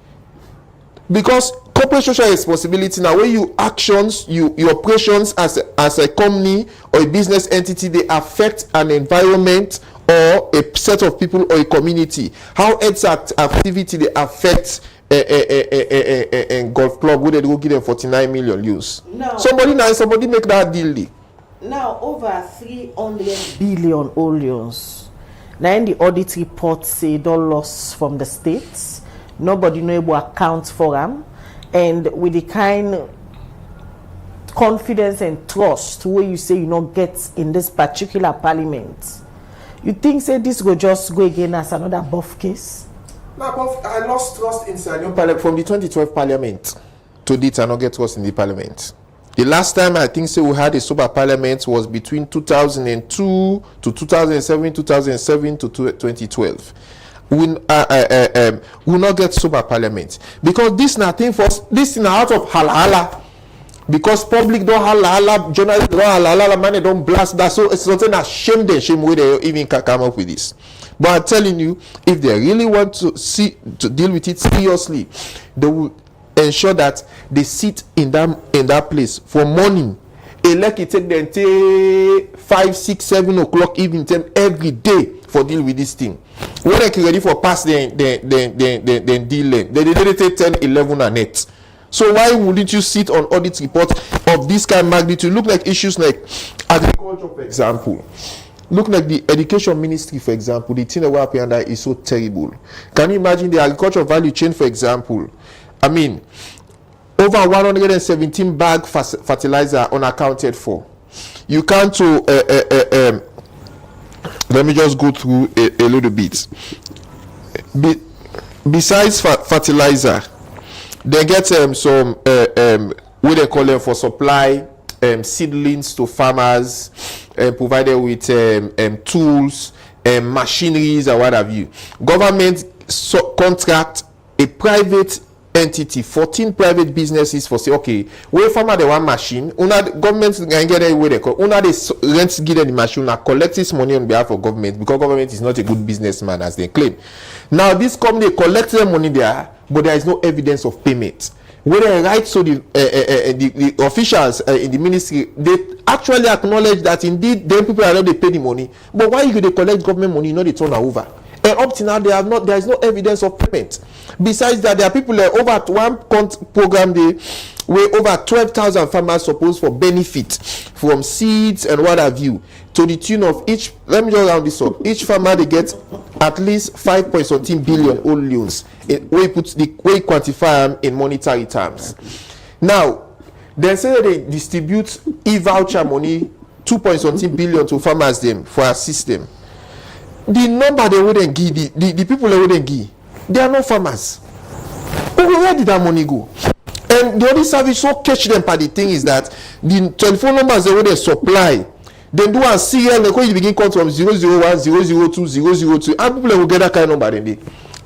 Because corporate social responsibility now, where you actions, your operations as a company or a business entity, they affect an environment or a set of people or a community, how its activity they affect a golf club where they go give them 49 million use. No. Somebody make that deal. Now over 300 billion loans. Now in the audit report say don't loss from the states. Nobody know able account for them, and with the kind confidence and trust where you say you not get in this particular parliament, you think say this will just go again as another buff case? Now, I lost trust in Parliament from the 2012 Parliament to date. I not get trust in the Parliament. The last time I think we had a sober Parliament was between 2002 to 2007 to 2012. We will not get sober Parliament because this nothing for this in out of halala. Because public don't halala, journalists don't halala, money don't blast that. So it's something that shame way they even can come up with this. But I'm telling you, if they really want to deal with it seriously, they will ensure that they sit in that place for morning. Like it take them till 5, 6, 7 o'clock evening time every day for deal with this thing. When they ready for pass, then deal them. They take 10, 11 and 8. So why wouldn't you sit on audit report of this kind of magnitude? Look like issues like agriculture, for example. Look like the education ministry, for example. The thing that we're happening under is so terrible. Can you imagine the agricultural value chain, for example? I mean, over 117 bag fertilizer unaccounted for. You can't to let me just go through a little bit. Besides fertilizer, they get some what they call them for supply seedlings to farmers, provided with tools, machineries, or what have you. Government contract a private entity, 14 private businesses for say, okay, where farmer they want machine, government can get away they call, they rent give them the machine, collect this money on behalf of government because government is not a good businessman as they claim. Now this company collect their money there, but there is no evidence of payment. When they write so the officials in the ministry, they actually acknowledge that indeed them people are not they pay the money, but why you they collect government money, you know they turn over. And up to now, there is no evidence of payment. Besides that, there are people like over one program where over 12,000 farmers supposed for benefit from seeds and what have you, to the tune of each. Let me just round this up. Each farmer they get at least 5.something billion loans. Where you quantify them in monetary terms. Now, they say they distribute e-voucher money 2.something billion to farmers them for a system. The number they wouldn't give, the people they wouldn't give, they are not farmers. But where did that money go? And the only service so catch them by the thing is that the telephone numbers they would supply, then do a serial, they begin count from 001, 002, 002, and people will get that kind of number, then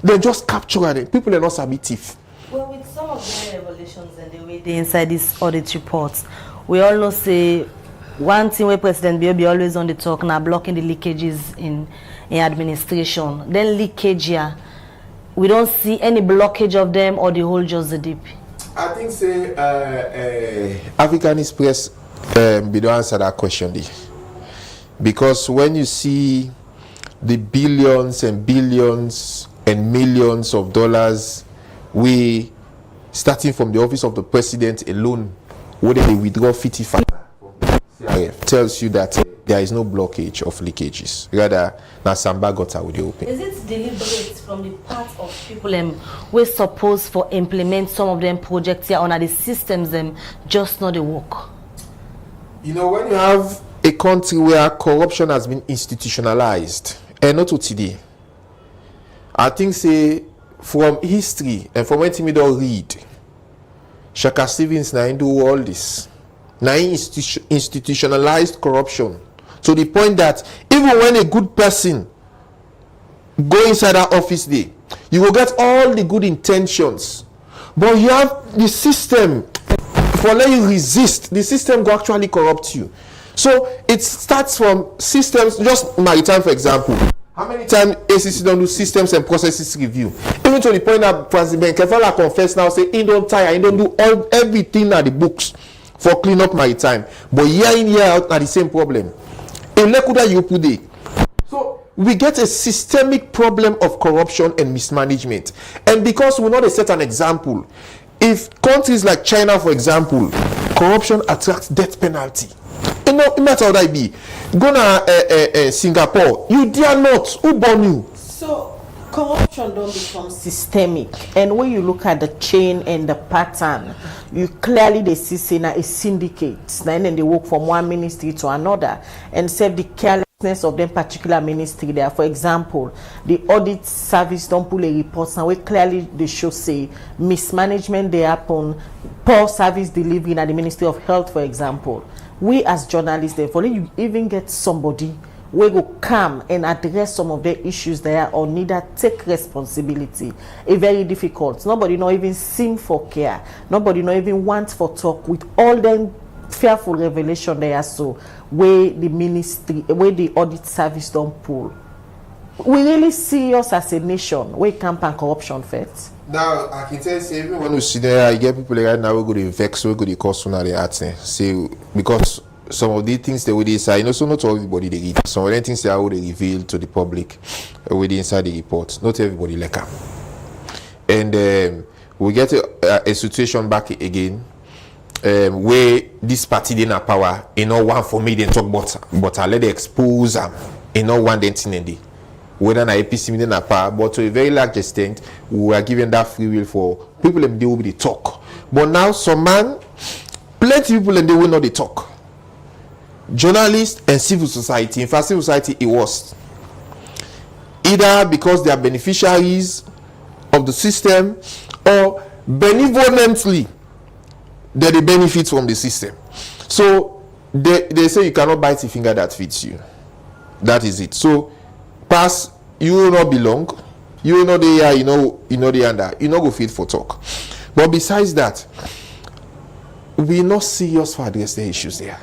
they just capture them. People are not sabi thief. Well, with some of the revelations and the way they inside this audit reports, we all know say one thing where President Biobi always on the talk now, blocking the leakages in administration. Then leakage here, we don't see any blockage of them or the whole just the deep. I think say African Express be the answer that question there. Because when you see the billions and billions and millions of dollars we starting from the office of the president alone, where they withdraw 55 tells you that there is no blockage of leakages. Rather, now Samba got out with the open. Is it deliberate from the part of people we're supposed for implement some of them projects here on the systems them just not the work? You know, when you have a country where corruption has been institutionalized, and not to today, I think say from history and from when we don't read, Shaka Stevens now do all this. Now institutionalized corruption to the point that even when a good person go inside that office there, you will get all the good intentions, but you have the system for let you resist. The system will actually corrupt you. So it starts from systems. Just maritime, for example. How many times ACC don't do systems and processes review? Even to the point that President Kefala confess now, say he don't tire, he don't do everything at the books for clean up maritime. But year in, year out are the same problem. In Lekuda you put it. So we get a systemic problem of corruption and mismanagement. And because we know they set an example, if countries like China, for example, corruption attracts death penalty. You know, no matter how that be. Go to Singapore, you dare not. Who born you? So corruption don't become systemic, and when you look at the chain and the pattern, you clearly they see a syndicate. Then they work from one ministry to another, and save the carelessness of them particular ministry there. For example, the audit service don't pull a report now where clearly they show say mismanagement they happen, poor service delivery at the Ministry of Health, for example. We as journalists, therefore, you even get somebody we go come and address some of the issues there or neither take responsibility. It's very difficult. Nobody not even seem for care. Nobody not even want for talk with all them fearful revelation there. So where the ministry, where the audit service don't pull. We really serious as a nation where campaign corruption first. Now I can tell you, everyone who's sitting there, I get people like now we go to vex, we go to cause one of the arts. Say because some of the things they would decide, you know, so not everybody they read. Some of the things they would reveal to the public with inside the report. Not everybody like them. And we get a situation back again where this party they have power, you know, one for me they talk but I let they expose them, you know, one thing in the whether na APC they have power, but to a very large extent we are given that free will for people and they will be the talk. But now some man, plenty of people and they will not the talk. Journalists and civil society, in fact civil society it was either because they are beneficiaries of the system or benevolently that they benefit from the system. So they say you cannot bite the finger that fits you. That is it. So pass, you will not belong, you will not the you know the under, you not go fit for talk. But besides that, we're not serious for address the issues there.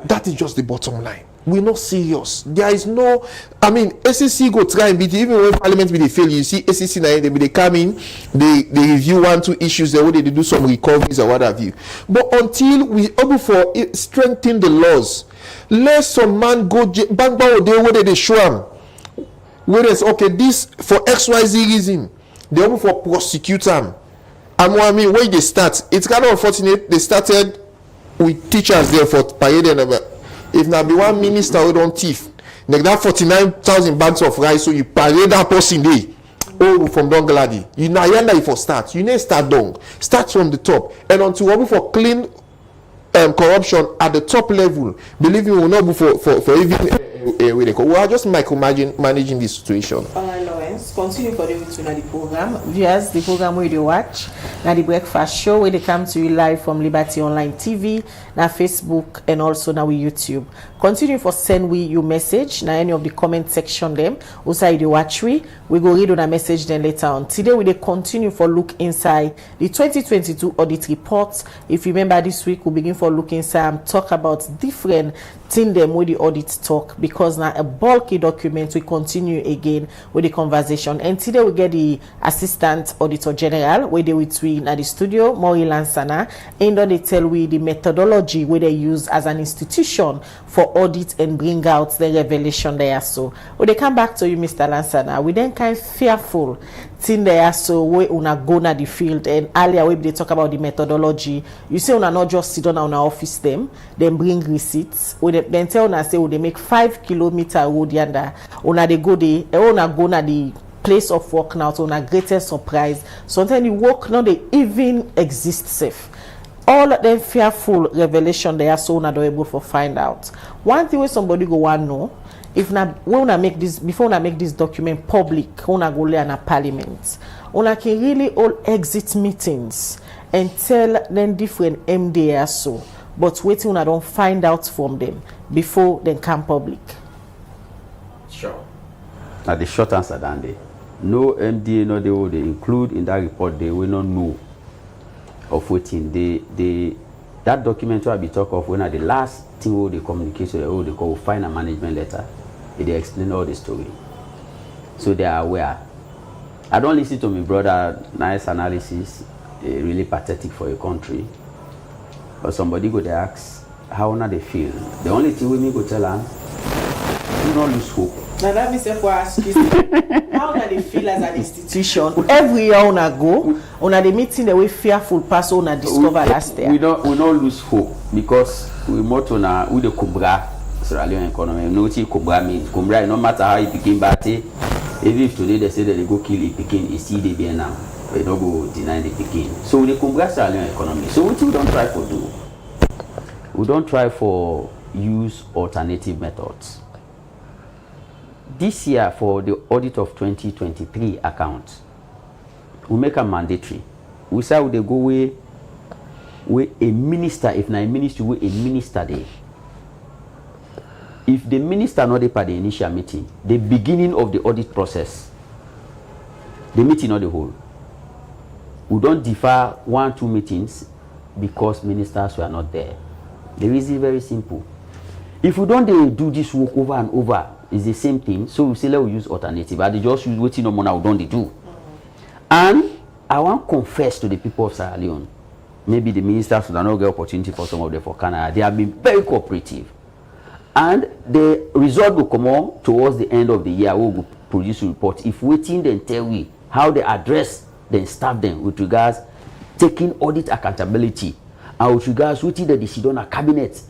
That is just the bottom line. We're not serious. There is no, I mean, SEC go try and beat it. Even when Parliament be they fail, you see SEC now they come in, they review 1-2 issues, they do some recoveries or what have you. But until we able for strengthen the laws, let some man go bank day where they show them. Where it's okay, this for XYZ reason, they able for prosecute them. And what I mean, where they start, it's kind of unfortunate they started with teachers there for parade and if now be one minister who don't thief like that 49,000 bags of rice, so you parade that person there from Don Gladi, you know you for start, you need start down, start from the top, and until we for clean corruption at the top level, believe me, we will not be for even we are just managing this situation. Lawrence, continue for the program. Viewers, the program where you watch now the breakfast show where they come to you live from Liberty Online TV, now Facebook and also now YouTube. Continue for send we your message now any of the comment section them. Also you watch we go read on a message then later on. Today we continue for look inside the 2022 audit reports. If you remember this week we begin for look inside and talk about different things them with the audit talk, because now a bulky document we continue again with the conversation. And today we get the Assistant Auditor General where they with we at the studio, Maury Lansana, and they tell we the methodology where they use as an institution for audit and bring out the revelation there. So when they come back to you, Mr. Lansana, we then kind of fearful thing there. So we una go na the field, and earlier we they talk about the methodology. You say una not just sit on our office them, then bring receipts. Then tell una say they make 5 kilometer road yonder. Una they go there, una go na the place of work now to una greatest surprise. Sometimes the work now they even exist safe. All of them fearful revelation they are so not able to find out. One thing where somebody go want know, if na when una make this before una make this document public, una go lay in a parliament, una can really all exit meetings and tell them different MDA so, but waiting una don't find out from them before they come public. Sure. Now the short answer then they no MDA no they will include in that report, they will not know of waiting. That document will be talk of when at the last thing where they communicate to they call final management letter. They explain all the story, so they are aware. I don't listen to my brother nice analysis, really pathetic for a country, but somebody go to ask how now they feel. The only thing we need to tell them, do not lose hope. Now that means if we ask you, how do they feel as an institution? Every year una go, una the meeting the way fearful pass una discover last year. We don't lose hope because we motto na we the Cobra Sierra Leone economy. No see Cobra means Cobra. No matter how it became bad, even if today they say that they go kill it, Pekin, it's still there now. They don't go deny the Pekin. So the Cobra Sierra Leone economy. So what we don't try for do? We don't try for use alternative methods. This year, for the audit of 2023 account, we make a mandatory. We say we go where a minister, if not a ministry, where a minister there. If the minister not there for the initial meeting, the beginning of the audit process, the meeting not the whole. We don't defer 1-2 meetings because ministers were not there. The reason is very simple. If we don't do this work over and over, it's the same thing. So we say let's use alternative. I just use waiting no more now. Don't they do? And I want to confess to the people of Sierra Leone. Maybe the ministers will not get opportunity for some of them for Canada. They have been very cooperative, and the result will come on towards the end of the year. We will produce a report. If waiting, then tell we how they address, then staff them with regards taking audit accountability, and with regards waiting the decision of cabinet.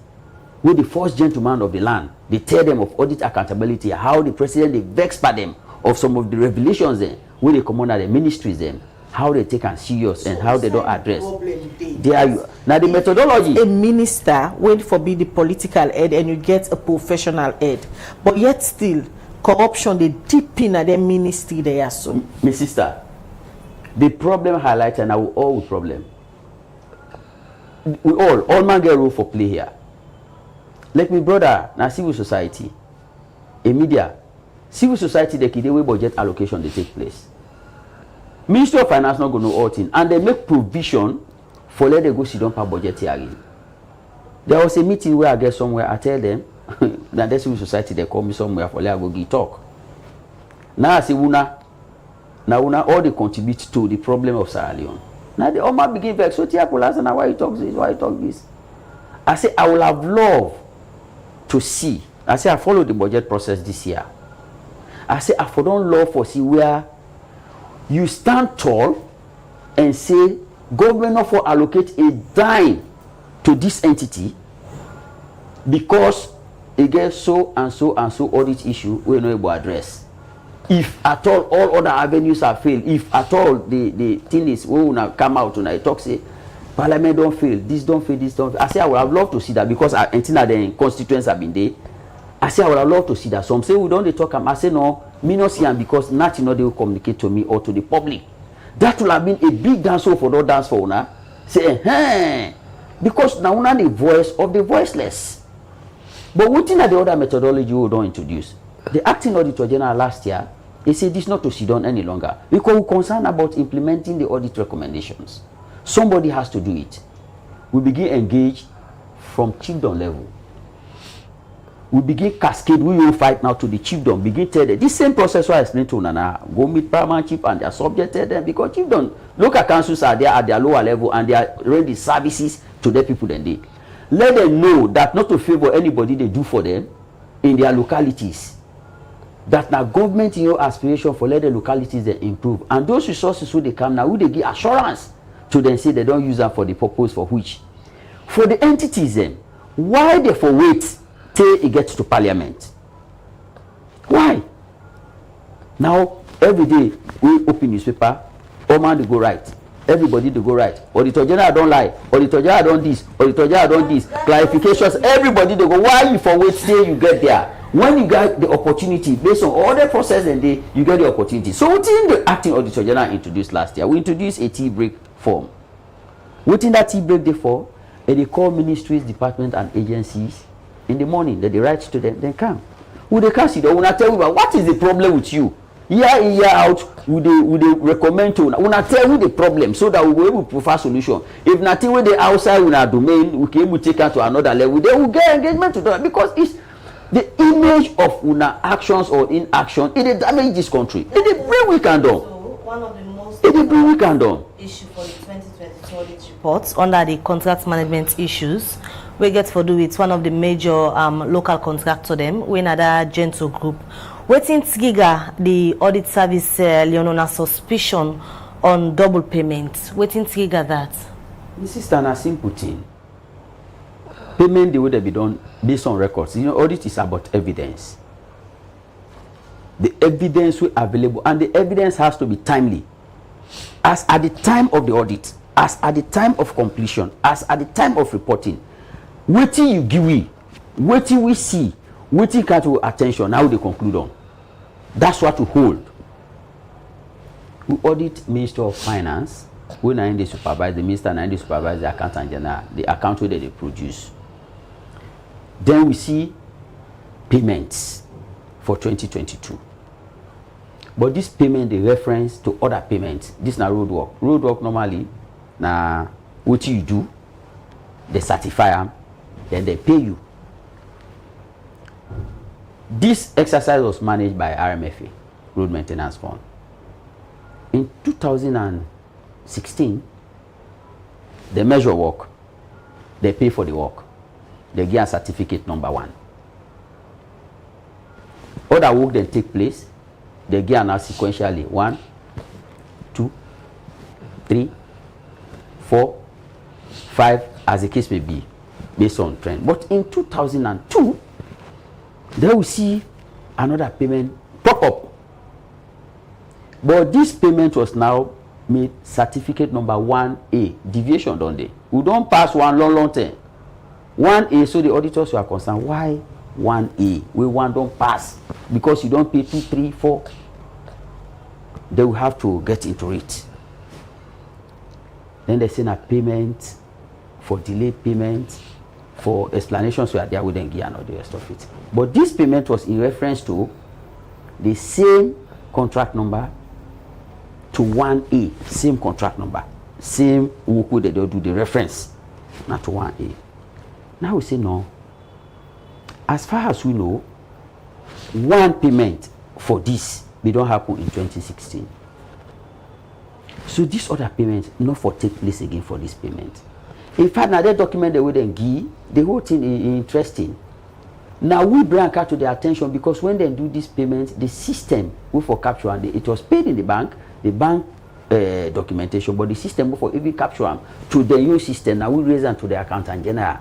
With the first gentleman of the land, they tell them of audit accountability, how the president they vex by them of some of the revelations then, when they come under the ministries then, how they take and serious and how they don't address. Now the methodology. A minister will forbid the political head and you get a professional head, but yet still corruption they deep in at the ministry there. So, my sister, the problem highlighted and our all problem. We all man get role for play here. Like my brother, now civil society, a media, civil society, the way budget allocation they take place. Ministry of Finance not going to know all things, and they make provision for let they go sit down per budget hearing. There was a meeting where I get somewhere, I tell them that the civil society they call me somewhere for let I go give talk. Now I say now all they contribute to the problem of Sierra Leone. Now they all might begin vex. So Tiapolas, and why you talk this? Why you talk this? I say I will have loved to see. I say I follow the budget process this year. I say I for don't love for see where you stand tall and say government not for allocate a dime to this entity because it gets so and so and so audit issue we not able to address. If at all other avenues are failed, if at all the thing is we will come out and I talk say Parliament don't fail, this don't fail, this don't fail. I say I would have loved to see that because until the constituents have been there. I say I would have loved to see that. Some say we don't they talk. I say no, me not see them because nothing they will communicate to me or to the public. That will have been a big dance for the dance for una. Say because now una the voice of the voiceless. But within the other methodology we don't introduce. The acting auditor general last year, he said this not to sit down any longer because we're concerned about implementing the audit recommendations. Somebody has to do it. We begin engage from chiefdom level. We begin cascade. We will fight now to the chiefdom. Begin tell them this same process I explained to Nana. Go meet paramount chief and they are subjected them because chiefdom local councils are there at their lower level and they are rendering services to their people. Then they let them know that not to favor anybody they do for them in their localities. That now government in your aspiration for let the localities they improve and those resources who they come now, who they give assurance to them say they don't use them for the purpose for which. For the entities then, why they for wait till it gets to Parliament? Why? Now every day we open newspaper, all man they go right. Everybody they go right. Auditor General don't lie. Auditor General don't this. Auditor General don't this. Clarifications. Everybody they go. Why you for wait till you get there? When you get the opportunity based on all the process and you get the opportunity. So within the acting Auditor General introduced last year, we introduced a tea break form. Within that tea break therefore, they call ministries, departments and agencies in the morning that they write to them, then come. Would they come sit down? When I tell you about what is the problem with you? Year in, year out, would they recommend to when I tell you the problem so that we will be able to provide solution. If nothing with the outside in our domain, we can able to take her to another level, they will get engagement to that because it's the image of una actions or inaction, it damage this country. It bring we can do. One of the most issue for the 2022 audit reports under the contract management issues, we get for do with one of the major local contractor them, we another gentle group, Waiting trigger the audit service Leonona suspicion on double payments. Waiting trigger that. This is a simple thing. Payment the way they be done based on records. You know, audit is about evidence. The evidence will available, and the evidence has to be timely. As at the time of the audit, as at the time of completion, as at the time of reporting, waiting you give we, waiting we see, waiting catch to attention. Now they conclude on. That's what to hold. We audit Minister of Finance. When I supervise the minister and I supervise the accountant general, the account that they produce. Then we see payments for 2022. But this payment they reference to other payments. This na road work. Road work normally na what you do, they certify them, then they pay you. This exercise was managed by RMFA, Road Maintenance Fund. In 2016, they measure work, they pay for the work, they get a certificate number 1. Other work then take place, they get now sequentially 1, 2, 3, 4, 5, as the case may be, based on trend. But in 2002, they will see another payment pop up. But this payment was now made certificate number 1A, deviation don't they? We don't pass one long term. 1A, so the auditors were concerned, why 1A? We one don't pass because you don't pay 2, 3, 4. They will have to get into it. Then they send a payment for delayed payment, for explanations we are there with them and all the rest of it. But this payment was in reference to the same contract number to 1A, same contract number, same work that they'll do the reference, not to 1A. Now we say no. As far as we know, one payment for this they don't happen in 2016. So this other payment not for take place again for this payment. In fact, now that document they wouldn't give, the whole thing is interesting. Now we bring out to their attention because when they do this payment, the system we for capture and it was paid in the bank documentation, but the system for even capture them to the new system. Now we raise them to the accountant general.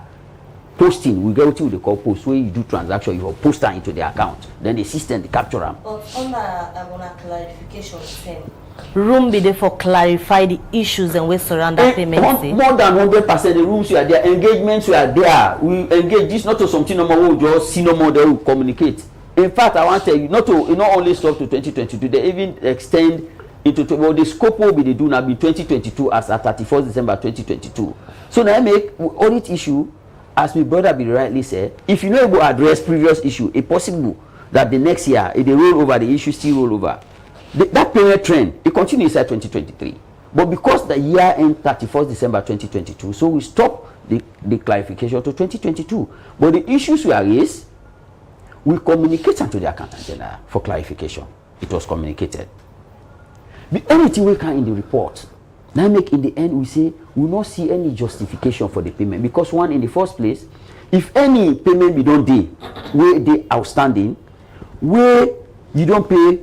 Posting, we go to the call post where you do transaction, you post them into the account. Then the system they capture them. But on a clarification thing, room be there for clarify the issues and ways around that payment. More than 100%, the rooms we are there, engagements we are there. We engage. This not to something no more. We just see no more. They will communicate. In fact, I want to tell you not only stop to 2022. They even extend into the scope will be they do now be 2022 as at 31st December 2022. So now I make audit issue. As my brother be rightly said, if you know able to address previous issue, it's possible that the next year, if they roll over, the issue still roll over. That payment trend, it continues at 2023. But because the year end 31st December 2022, so we stop the clarification to 2022. But the issues we are raised, we communicate to the accountant general for clarification. It was communicated. The only thing we can in the report, now make in the end we say we will not see any justification for the payment because one in the first place, if any payment be done day where they outstanding, where you don't pay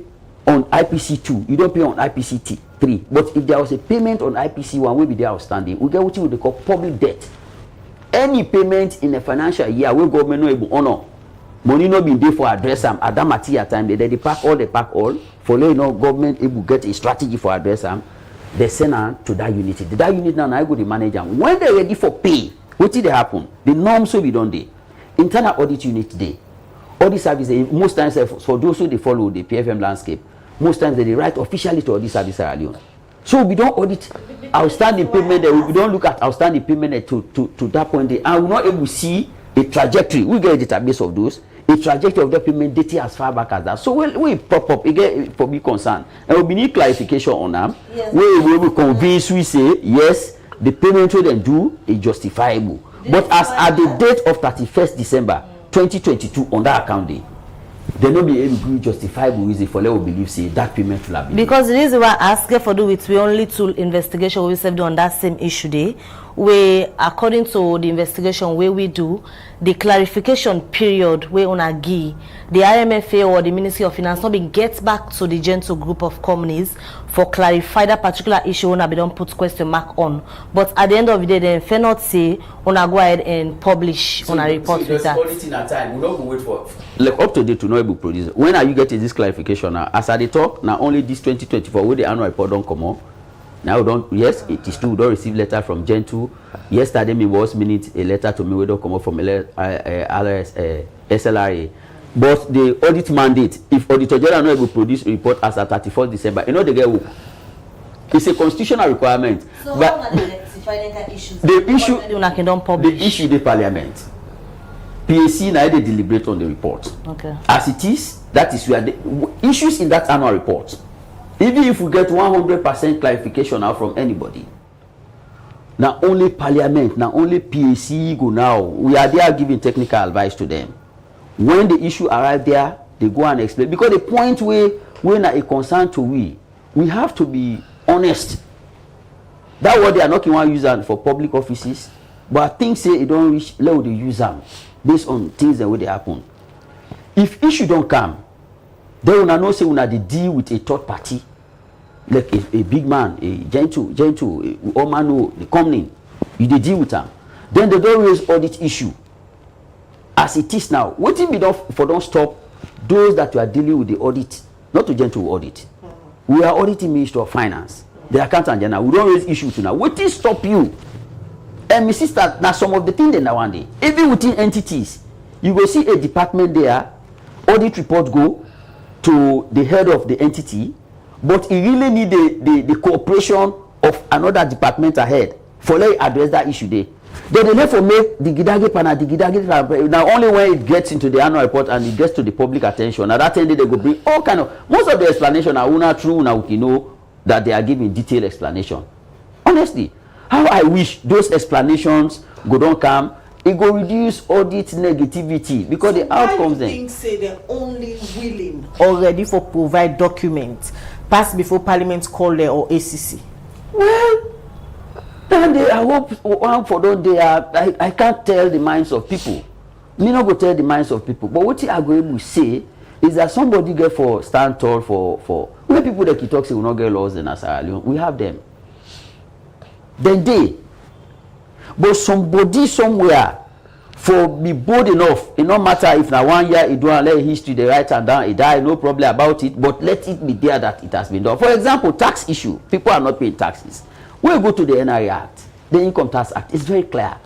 on IPC 2, you don't pay on IPC 3, but if there was a payment on IPC 1 will be there outstanding, we get what they call public debt. Any payment in a financial year where government no able honor, money no be there for address them at that material time, they pack all for government able get a strategy for address them. They send them to that unit. That unit now I go to manage them. When they're ready for pay, what did they happen? The norms will be done there. Internal audit unit day. Audit service, most times for those who they follow the PFM landscape, most times they write officially to audit service alone. So we don't audit outstanding payment. We don't look at outstanding payment to that point. And we're not able to see a trajectory. We get a database of those. A trajectory of the payment dated as far back as that. So we pop up again for me concern. And we need clarification on them. Yes. We will convince we say yes, the payment we then do is justifiable. But as at the date of 31st December 2022 on that account day, There no be able justifiable reason for let we believe say that payment will have been. Because the reason why I ask for do with we only two investigation we served on that same issue day, where according to the investigation where we do, the clarification period where on a give the IMFA or the Ministry of Finance not be get back to the gentle group of companies for clarify that particular issue when we don't put question mark on. But at the end of the day, then fair not say on a go ahead and publish on a report with that. Auditing at time, we don't go wait for like up to date to know able producer. When are you getting this clarification now? As I talk now, only this 2024 where the annual report don't come on. Now don't, yes, it is true, we don't receive letter from Gen 2. Yesterday me was minute a letter to me we don't come up from SLRA. But the audit mandate, if Auditor General not able to produce a report as at 31st December, you know they get work. It's a constitutional requirement. So but how are they rectifying the issues? The issue the parliament. PAC now they deliberate on the report. Okay. As it is, that is where the issues in that annual report. Even if we get 100% clarification now from anybody, now only parliament, now only PAC go now. We are there giving technical advice to them. When the issue arrive there, they go and explain. Because the point where when a concern to we have to be honest. That what they are not going to use them for public offices, but things say it don't reach let they use them based on things that way they happen. If issue don't come, they will not know say when they deal with a third party, like a big man, a gentle, all man know the company, you they deal with them. Then they don't raise audit issue. As it is now, what if we don't stop those that you are dealing with the audit, not to gentle audit. We are auditing Ministry of Finance, the accountant general. We don't raise issue to now. What is stop you? And my sister, now some of the things they now one day, even within entities, you go see a department there, audit report go to the head of the entity, but it really need the cooperation of another department ahead for let address that issue there. Then they therefore make the Gidagi panel, now only when it gets into the annual report and it gets to the public attention. At that time they go bring all kind of, most of the explanation are una true, una you know that they are giving detailed explanation. Honestly, how I wish those explanations go don't come, it go reduce audit negativity because so the outcomes then. Think say they're only willing already for provide documents pass before Parliament call there or ACC. Well, then they, I hope one for don't they are. I can't tell the minds of people. Me not go tell the minds of people. But what I go able to say is that somebody get for stand tall for when people that keep talk say will not get laws in Sierra Leone. We have them. Then they. But somebody somewhere for be bold enough, it no matter if now 1 year it don't let history the write and down, it die, no problem about it, but let it be there that it has been done. For example, tax issue. People are not paying taxes. When you go to the NRA Act, the Income Tax Act, it's very clear.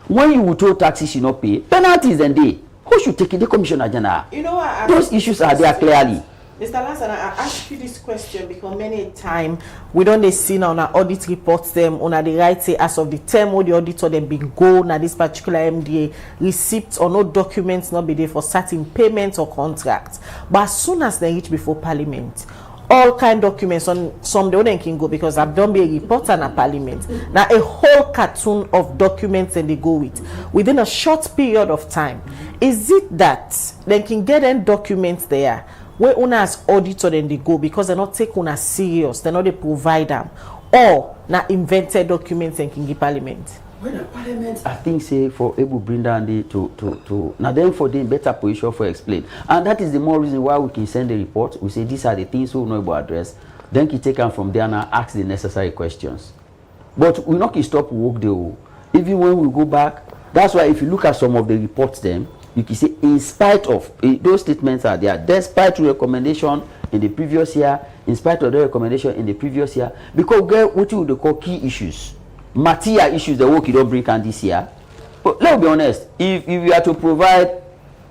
When you withhold taxes you not pay, penalties and they. Who should take it? The Commissioner General. You know what? Those issues are there clearly. Mr. Lanson, I ask you this question because many time we don't see now on our audit reports them on the right say as of the term where the auditor them been go na this particular MDA receipts or no documents not be there for certain payments or contracts. But as soon as they reach before Parliament, all kind documents on some they can go because I've done be a reporter in a Parliament. Now a whole cartoon of documents and they go with within a short period of time. Is it that they can get any documents there? Where una as auditor then they go because they're not take una serious, they're not they provide them, or na invented documents and can give Parliament. When the Parliament, I think say for able bring down the to now then for the better position for explain, and that is the more reason why we can send the report. We say these are the things we know about address. Then we take them from there and ask the necessary questions. But we not can stop work there. Even when we go back, that's why if you look at some of the reports, them. You can say in spite of those statements are there, despite recommendation in the previous year, in spite of the recommendation in the previous year, because get what you call key issues, material issues, the work you don't bring on this year. But let's be honest, if you are to provide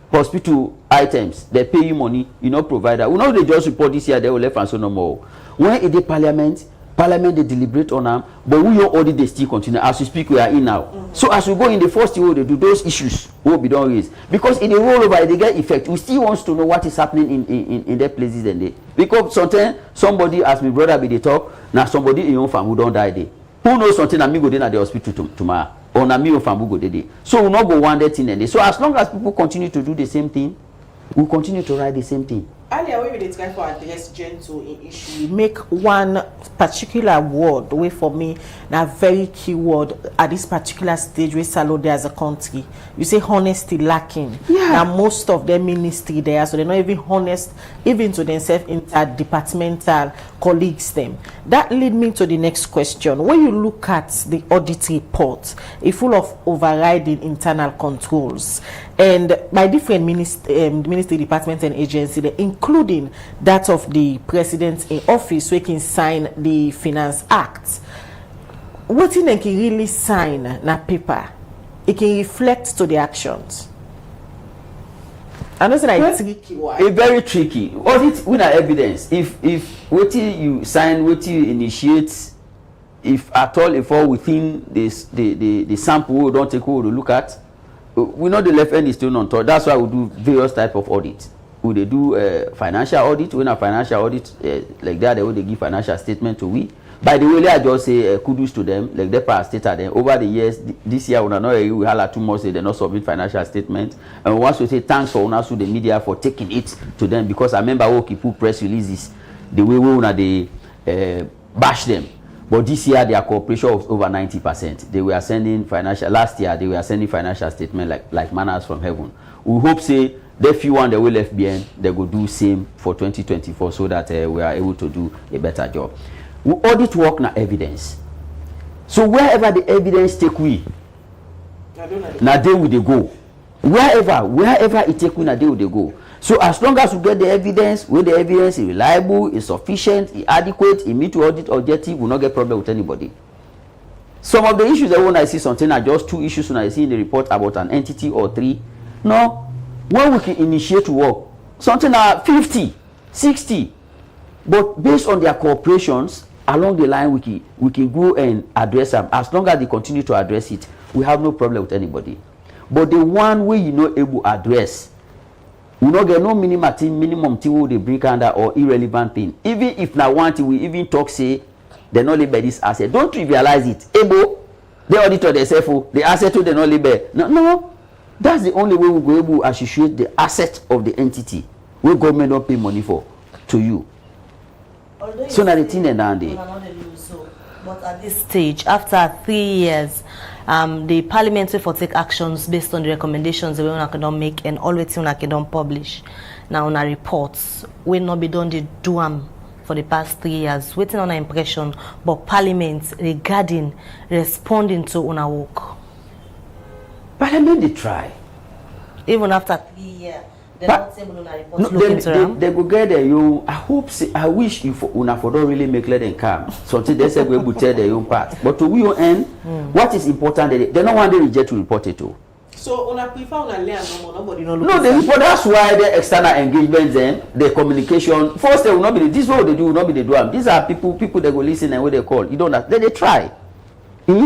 hospital items, they pay you money, you not provide that. We know they just report this year, they will left and so no more. When it is Parliament they deliberate on them, but we your audit they still continue. As we speak, we are in now. So as we go in the first year, they do those issues will be done raised. Because in the rollover, they get effect. We still want to know what is happening in their places and they. Because sometimes somebody, as my brother be the talk, now somebody in your family don't die there. Who knows something and me go there at the hospital tomorrow. Or na me or family go there. So we not go one day thing and day. So as long as people continue to do the same thing, we'll continue to write the same thing. Earlier, when we try for address gentle in issue, make one particular word way for me, now very key word at this particular stage we salo there as a country. You say honesty lacking. Yeah. Now most of them ministry there, so they're not even honest, even to themselves interdepartmental colleagues them. That lead me to the next question. When you look at the audit report, it's full of overriding internal controls, and by different ministry departments and agencies, including that of the president in office, who can sign the Finance Act. What in can really sign na paper? It can reflect to the actions. I know it's tricky. Why? It's very tricky. Audit with evidence. If what you sign, what you initiate, if at all, if all within this the sample we don't take over to look at, we know the left end is still on top. That's why we do various type of audit. We they do financial audit. When a financial audit like that, they will give financial statement to we. By the way, I just say kudos to them. Like they pass stated them over the years. This year, we had 2 months. They not submit financial statement. And once we say thanks for us to the media for taking it to them, because I remember we put press releases the way we bash them. But this year, their cooperation was over 90%. They were sending financial. Last year, they were sending financial statement like manners from heaven. We hope say the few one they will left behind, they will do same for 2024, so that we are able to do a better job. We audit work na evidence. So wherever the evidence take we, na day we they go. Wherever it take we, na day we they go. So as long as we get the evidence, where the evidence is reliable, is sufficient, is adequate, it meet to audit objective, we will not get problem with anybody. Some of the issues that when I see something are just 2 issues when I see in the report about an entity or 3. No, when we can initiate work, something are 50, 60. But based on their cooperations, along the line we can go and address them. As long as they continue to address it, we have no problem with anybody. But the one way you not able to address, we not get no minimum thing they bring under or irrelevant thing. Even if now one thing we even talk say they not label this asset. Don't trivialize it. Able, they auditor themselves, the asset to they not label. No. That's the only way we go able to associate the asset of the entity where government don't pay money for to you. So now the thing and down there. But at this stage, after 3 years, the parliament will take actions based on the recommendations that we can make and all we can publish. Now on our reports, will not be done the do for the past 3 years, waiting on our impression, but parliament regarding responding to our work. Parliament they try. Even after 3 years. They're not able to report they go get there. I wish if una for don't really make let them come. Something they say we will tell their own part. But to we end, what is important they don't want to reject to report it to. So una prefer una learn nobody no look. No, they report. That's why the external engagement then the communication. First they will not be this what they do will not be they do. These are people they go listen and what they call. You don't know. They try.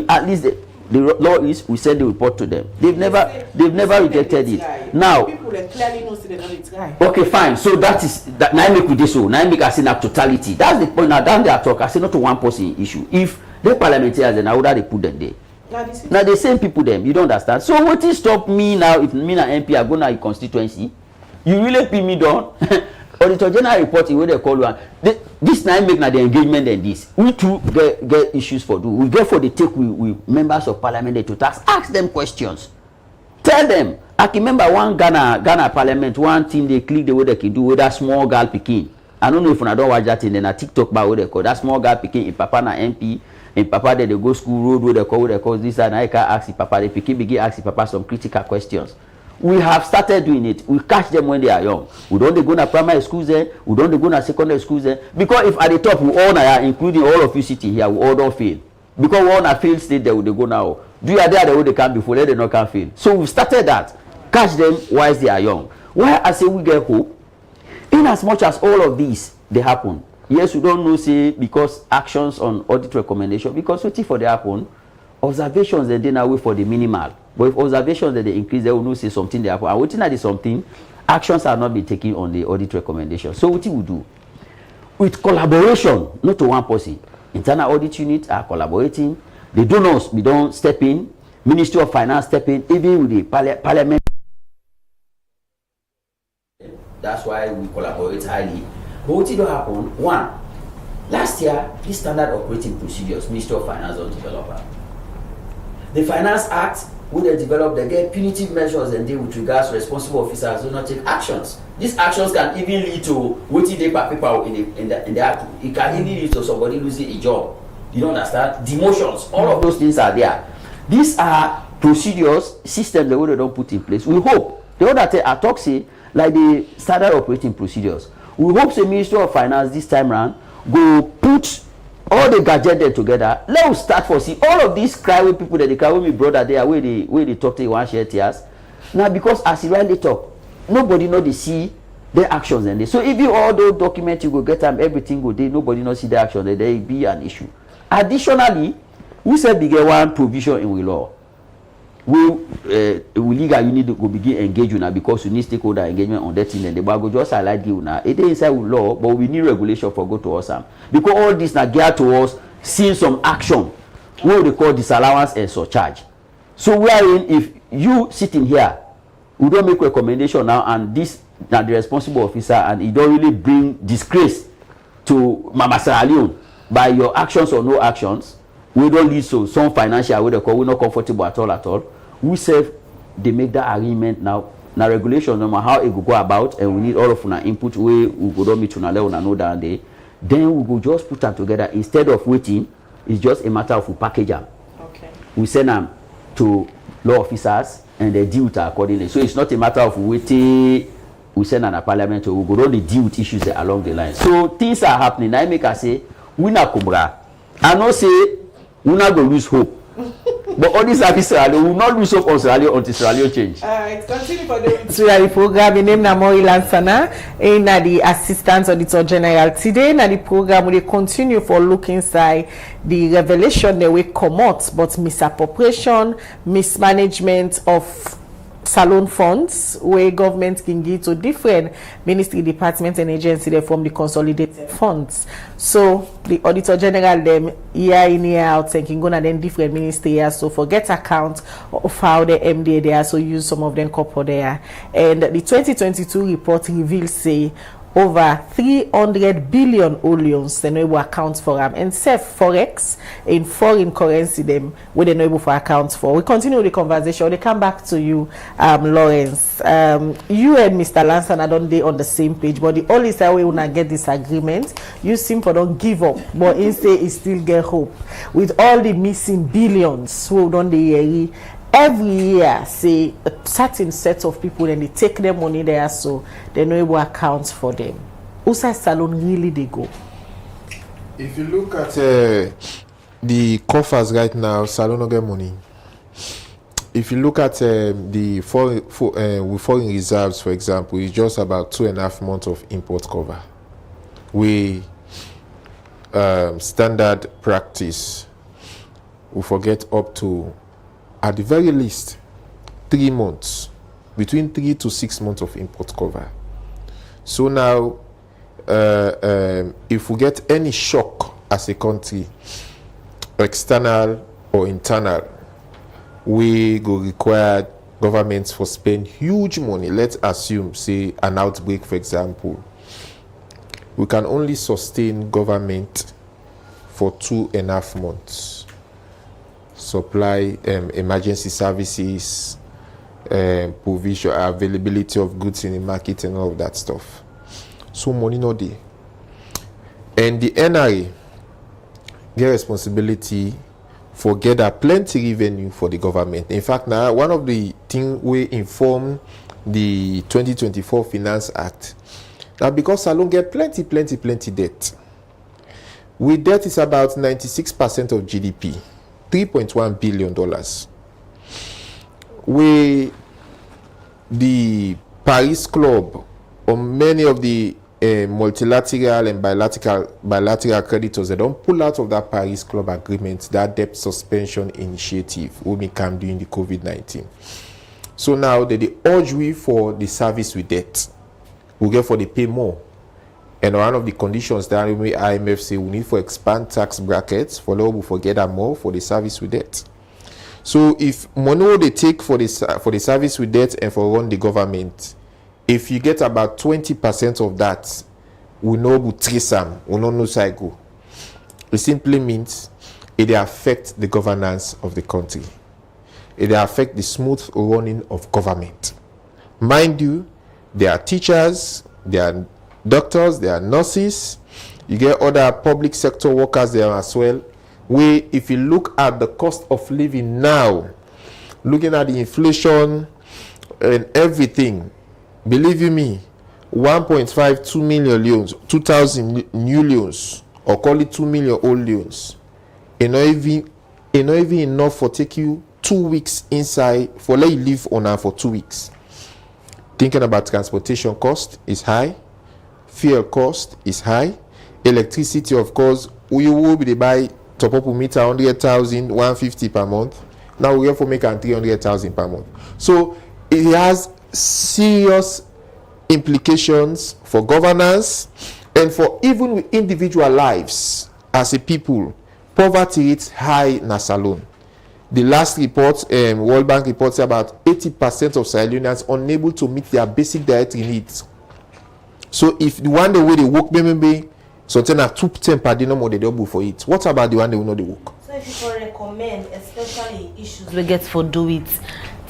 At least the law is we send the report to them. They've never rejected it. Now people that clearly know they don't try. Okay, fine. So that is that now make with this so now make us in a totality. That's the point. Now down there talk. I say not to one person issue. If the parliamentarians then how would they put them there? Now the same people them. You don't understand. So what is stop me now if me and MP are going to a constituency? You really pin me down? Auditor General reporting where they call one. This now make now the engagement and this. We too get issues for do. We get for the take with members of parliament to ask them questions. Tell them. I can remember one Ghana parliament, one thing they click the way they can do with that small girl picking. I don't know if I don't watch that in a TikTok by what they call that small girl picking in Papa na MP. In Papa they go school road where they call this and I can ask the Papa. They picking begin ask the Papa some critical questions. We have started doing it. We catch them when they are young. We don't go to primary schools there. We don't go to secondary schools there. Because if at the top we all are, including all of you sitting here, we all don't fail. Because we all are failed state there, they go now. Do you are there the way they can before they not can fail. So we started that. Catch them whilst they are young. Why I say we get hope? In as much as all of these they happen. Yes, we don't know say because actions on audit recommendation because waiting for the happen. Observations they now wait for the minimal. But if observations that they increase, they will not say something they happen. And waiting at something, actions are not being taken on the audit recommendation. So what we do? With collaboration, not to one person. Internal audit unit are collaborating. The donors, we don't step in. Ministry of Finance step in. Even with the parliament. That's why we collaborate highly. But what did happen? One, last year, this standard operating procedures, Ministry of Finance don't develop. The Finance Act, when they develop, they get punitive measures and they with regards to responsible officers do not take actions. These actions can even lead to what they paper in the act. It can even lead to somebody losing a job. You don't understand? Demotions, all of those things are there. These are procedures, systems that we don't put in place. We hope the other thing I talk say like the standard operating procedures. We hope the Ministry of Finance this time around go put all the gadgets there together. Let us start for see all of these cry with people that they cry with me brother there where they talk to you one share tears. Now because as you rightly talk, nobody know they see their actions and they. So if you all those documents you go get them everything go there, nobody know see their actions, there be an issue. Additionally, we said we get one provision in the law. We legal you need to go begin engage now because you need stakeholder engagement on that thing and the go just highlight you now. It is inside with law, but we need regulation for go to us because all this now geared towards seeing some action. What they call disallowance and surcharge. So wherein if you sitting here, we don't make recommendation now and this now the responsible officer and it don't really bring disgrace to Mama Sierra Leone by your actions or no actions. We don't lead so some financial way they call we're not comfortable at all. We say they make that agreement now regulation no matter how it go about and we need all of our input way we go don't meet to know that day. Then we go just put them together instead of waiting. It's just a matter of we package them. Okay. We send them to law officers and they deal with it accordingly. So it's not a matter of waiting. We send them to parliament so we go only deal with issues along the line. So things are happening. I make us say we not kubra. I know say we not going to lose hope. But all these officers, they will not lose hope on Sierra Leone until Sierra Leone change. It's continue for the program. In name Namori Lansana, in the Assistant Auditor General. Today, in the program, we continue for looking inside the revelation that we come out, but misappropriation, mismanagement of salon funds where government can give to different ministry departments and agencies from the consolidated funds. So the Auditor General them year in year out thinking go then different ministries so forget account of how the MD they also use some of them couple there. And the 2022 report reveals say over 300 billion loans they no able account for them and self forex in foreign currency them where they no able for accounts for. We continue the conversation. They come back to you, Lawrence. You and Mr. Lansana don't they on the same page, but the only way we wanna get this agreement, you simply don't give up, but instead it still get hope with all the missing billions who don't they every year say a certain set of people and they take their money there so they know able account for them. Outside salon really they go. If you look at the coffers right now, salon no get money. If you look at the foreign reserves, for example, it's just about 2.5 months of import cover. We standard practice, we forget up to at the very least 3 months, between 3 to 6 months of import cover. So now, if we get any shock as a country, external or internal, we go require governments for spend huge money. Let's assume, say, an outbreak, for example. We can only sustain government for 2.5 months. Supply emergency services, provision, availability of goods in the market and all of that stuff. So money no dey. And the NRA get responsibility for gather plenty revenue for the government. In fact, now one of the things we inform the 2024 Finance Act that because Salon get plenty debt. With debt is about 96% of GDP. $3.1 billion. We, the Paris Club, or many of the multilateral and bilateral creditors, they don't pull out of that Paris Club agreement, that debt suspension initiative we became during the COVID-19. So now they urge we for the service with debt. We get for the pay more. And one of the conditions that IMF say we need for expand tax brackets for law we forget that more for the service with debt. So if money they take for the service with debt and for run the government, if you get about 20% of that, we know we trace them, we don't know cycle. It simply means it affects the governance of the country. It affects the smooth running of government. Mind you, there are teachers, there are doctors, there are nurses, you get other public sector workers there as well. Where if you look at the cost of living now, looking at the inflation and everything, believe you me, 1.5, 2 million loans, 2,000 new loans, or call it 2 million old loans, not even enough for take you 2 weeks inside, for let you live on her for 2 weeks. Thinking about transportation cost is high, fuel cost is high, electricity, of course, we will be buy top up meter 100,000, 150 per month. Now we have to make 300,000 per month. So it has serious implications for governance and for even with individual lives as a people. Poverty is high in Salone. The last report, World Bank reports about 80% of Sierra Leoneans unable to meet their basic dietary needs. So if the one day where they work, maybe something at 2% per day, no more they double for it. What about the one day we know they work? So if you recommend, especially issues we get for do it,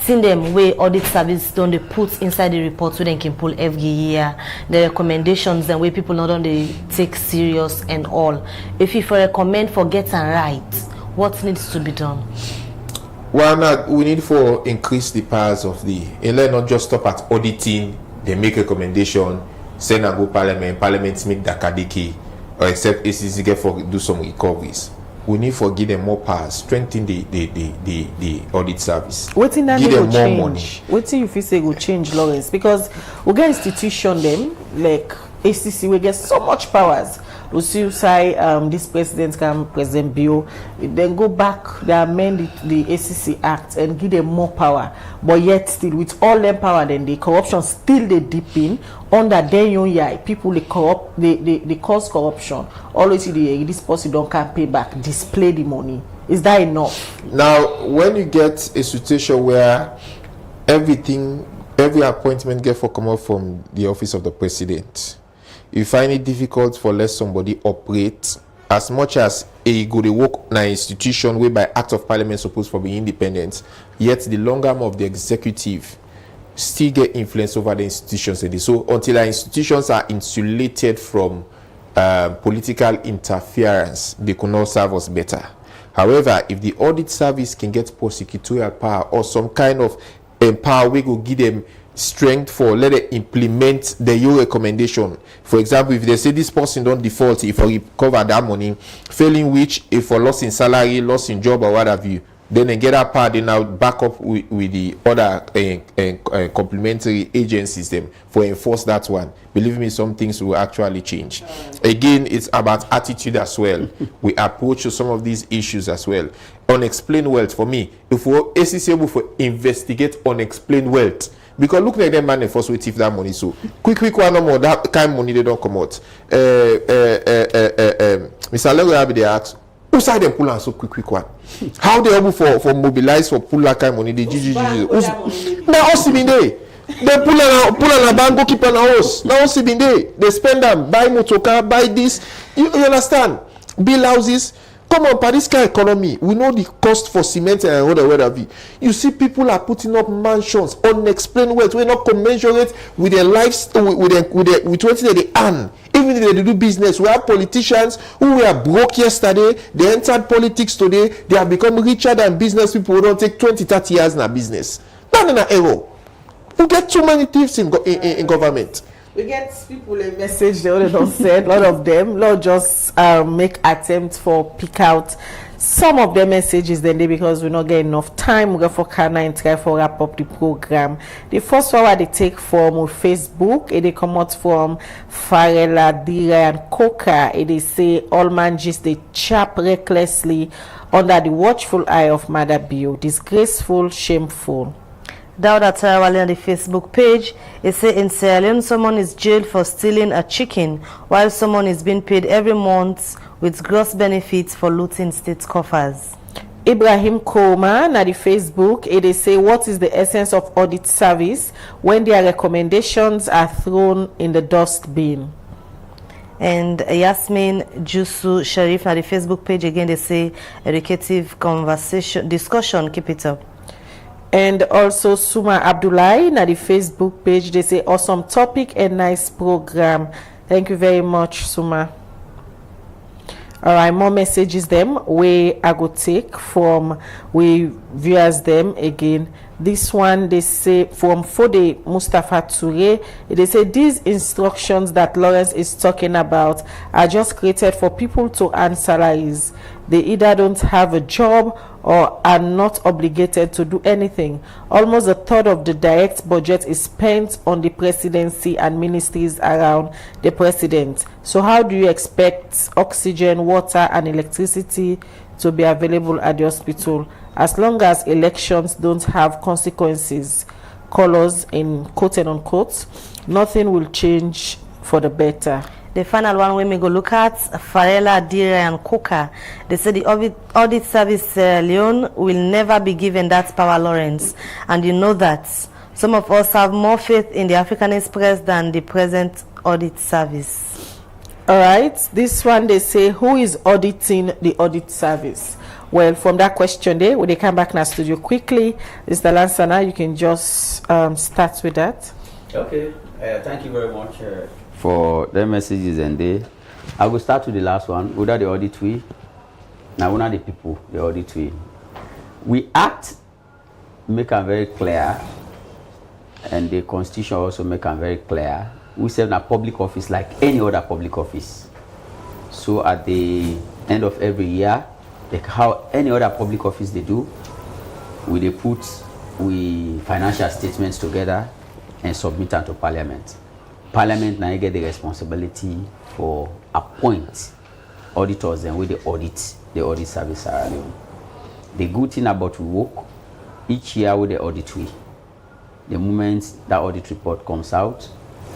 seeing them way audit service don't they put inside the report so they can pull every year the recommendations and way people not only take serious and all. If you recommend for getting right, what needs to be done? Well, we need to increase the powers of the, and let not just stop at auditing. They make recommendation, send and go parliament make dakadiki, or except ACC get for do some recoveries. We need to give them more powers, strengthen the audit service. What in that give them more change? money. What in you feel say will change, Lawrence? Because we get institution them like ACC, we get so much powers. We see say this president can present bill, then go back, they amend the ACC Act and give them more power. But yet still with all them power, then the corruption still they deep in under their young people they corrupt, they cause corruption. Always this person don't can pay back, display the money. Is that enough? Now, when you get a situation where every appointment get for come up from the office of the president, you find it difficult for let somebody operate as much as a go to work in an institution whereby act of parliament supposed to be independent, yet the long arm of the executive still get influence over the institutions. So until our institutions are insulated from political interference, they could not serve us better. However, if the audit service can get prosecutorial power or some kind of power, we will give them strength for let them implement the your recommendation. For example, if they say this person don't default, if I recover that money, failing which, if for loss in salary, loss in job or what have you, then they get that part, they now back up with the other complementary agencies them for enforce that one. Believe me, some things will actually change. Again, it's about attitude as well. We approach to some of these issues as well. Unexplained wealth, for me, if we're able to investigate unexplained wealth, because look like them man first with if that money, so quick one no more that kind of money they don't come out. Mr. Lego have the ask who side them pull and so quick one. How they able for mobilize for pull that kind of money? The GGG. Now us been there. They pull on a bank, go keep on a house. Now us been there. They spend them, buy motor car, buy this. You understand? Build houses. Come on, this kind of economy, we know the cost for cement and whatever. You see, people are putting up mansions, unexplained wealth. We're not commensurate with their lives, with what they earn. Even if they do business, we have politicians who were broke yesterday, they entered politics today, they have become richer than business people who don't take 20, 30 years in a business. Not in an error. We get too many thieves in government. We get people a message they already don't said, a lot of them, Lord just make attempts for pick out some of the messages then they because we not get enough time. We go for Kana and try for wrap up the program. The first one they take from Facebook, they come out from Farella, Dira and Coca. They say all man just they chap recklessly under the watchful eye of Mother Bio. Disgraceful, shameful. Dauda Tarawale on the Facebook page, it says in Sierra Leone someone is jailed for stealing a chicken while someone is being paid every month with gross benefits for looting state coffers. Ibrahim Koma na the Facebook, they say, what is the essence of audit service when their recommendations are thrown in the dustbin? And Yasmin Jusu Sharif na the Facebook page again, they say educative discussion, keep it up. And also Suma Abdullahi na the Facebook page, they say awesome topic and nice program. Thank you very much, Suma. All right, more messages them where I go take from we viewers them again. This one they say from Fode Mustafa Toure. They say these instructions that Lawrence is talking about are just created for people to earn salaries. They either don't have a job or are not obligated to do anything. Almost a third of the direct budget is spent on the presidency and ministries around the president. So how do you expect oxygen, water and electricity to be available at the hospital? As long as elections don't have consequences, colors in quote and unquote, nothing will change for the better. The final one when we go look at Farella, Dira and Coca, they say the audit service Leon will never be given that power, Lawrence. And you know that some of us have more faith in the African Express than the present audit service. All right, this one they say, who is auditing the audit service? Well, from that question there, when they come back in our studio quickly, Mr. Lansana, you can just start with that. Okay, thank you very much for the messages and day. I will start with the last one. Without the audit we, now one of the people, the audit we act, make them very clear, and the constitution also make them very clear. We serve in a public office like any other public office. So at the end of every year, like how any other public office they do, they put financial statements together and submit them to Parliament. Parliament now get the responsibility for appoint auditors and with the audit service Sierra Leone. The good thing about we work each year with the audit the moment that audit report comes out,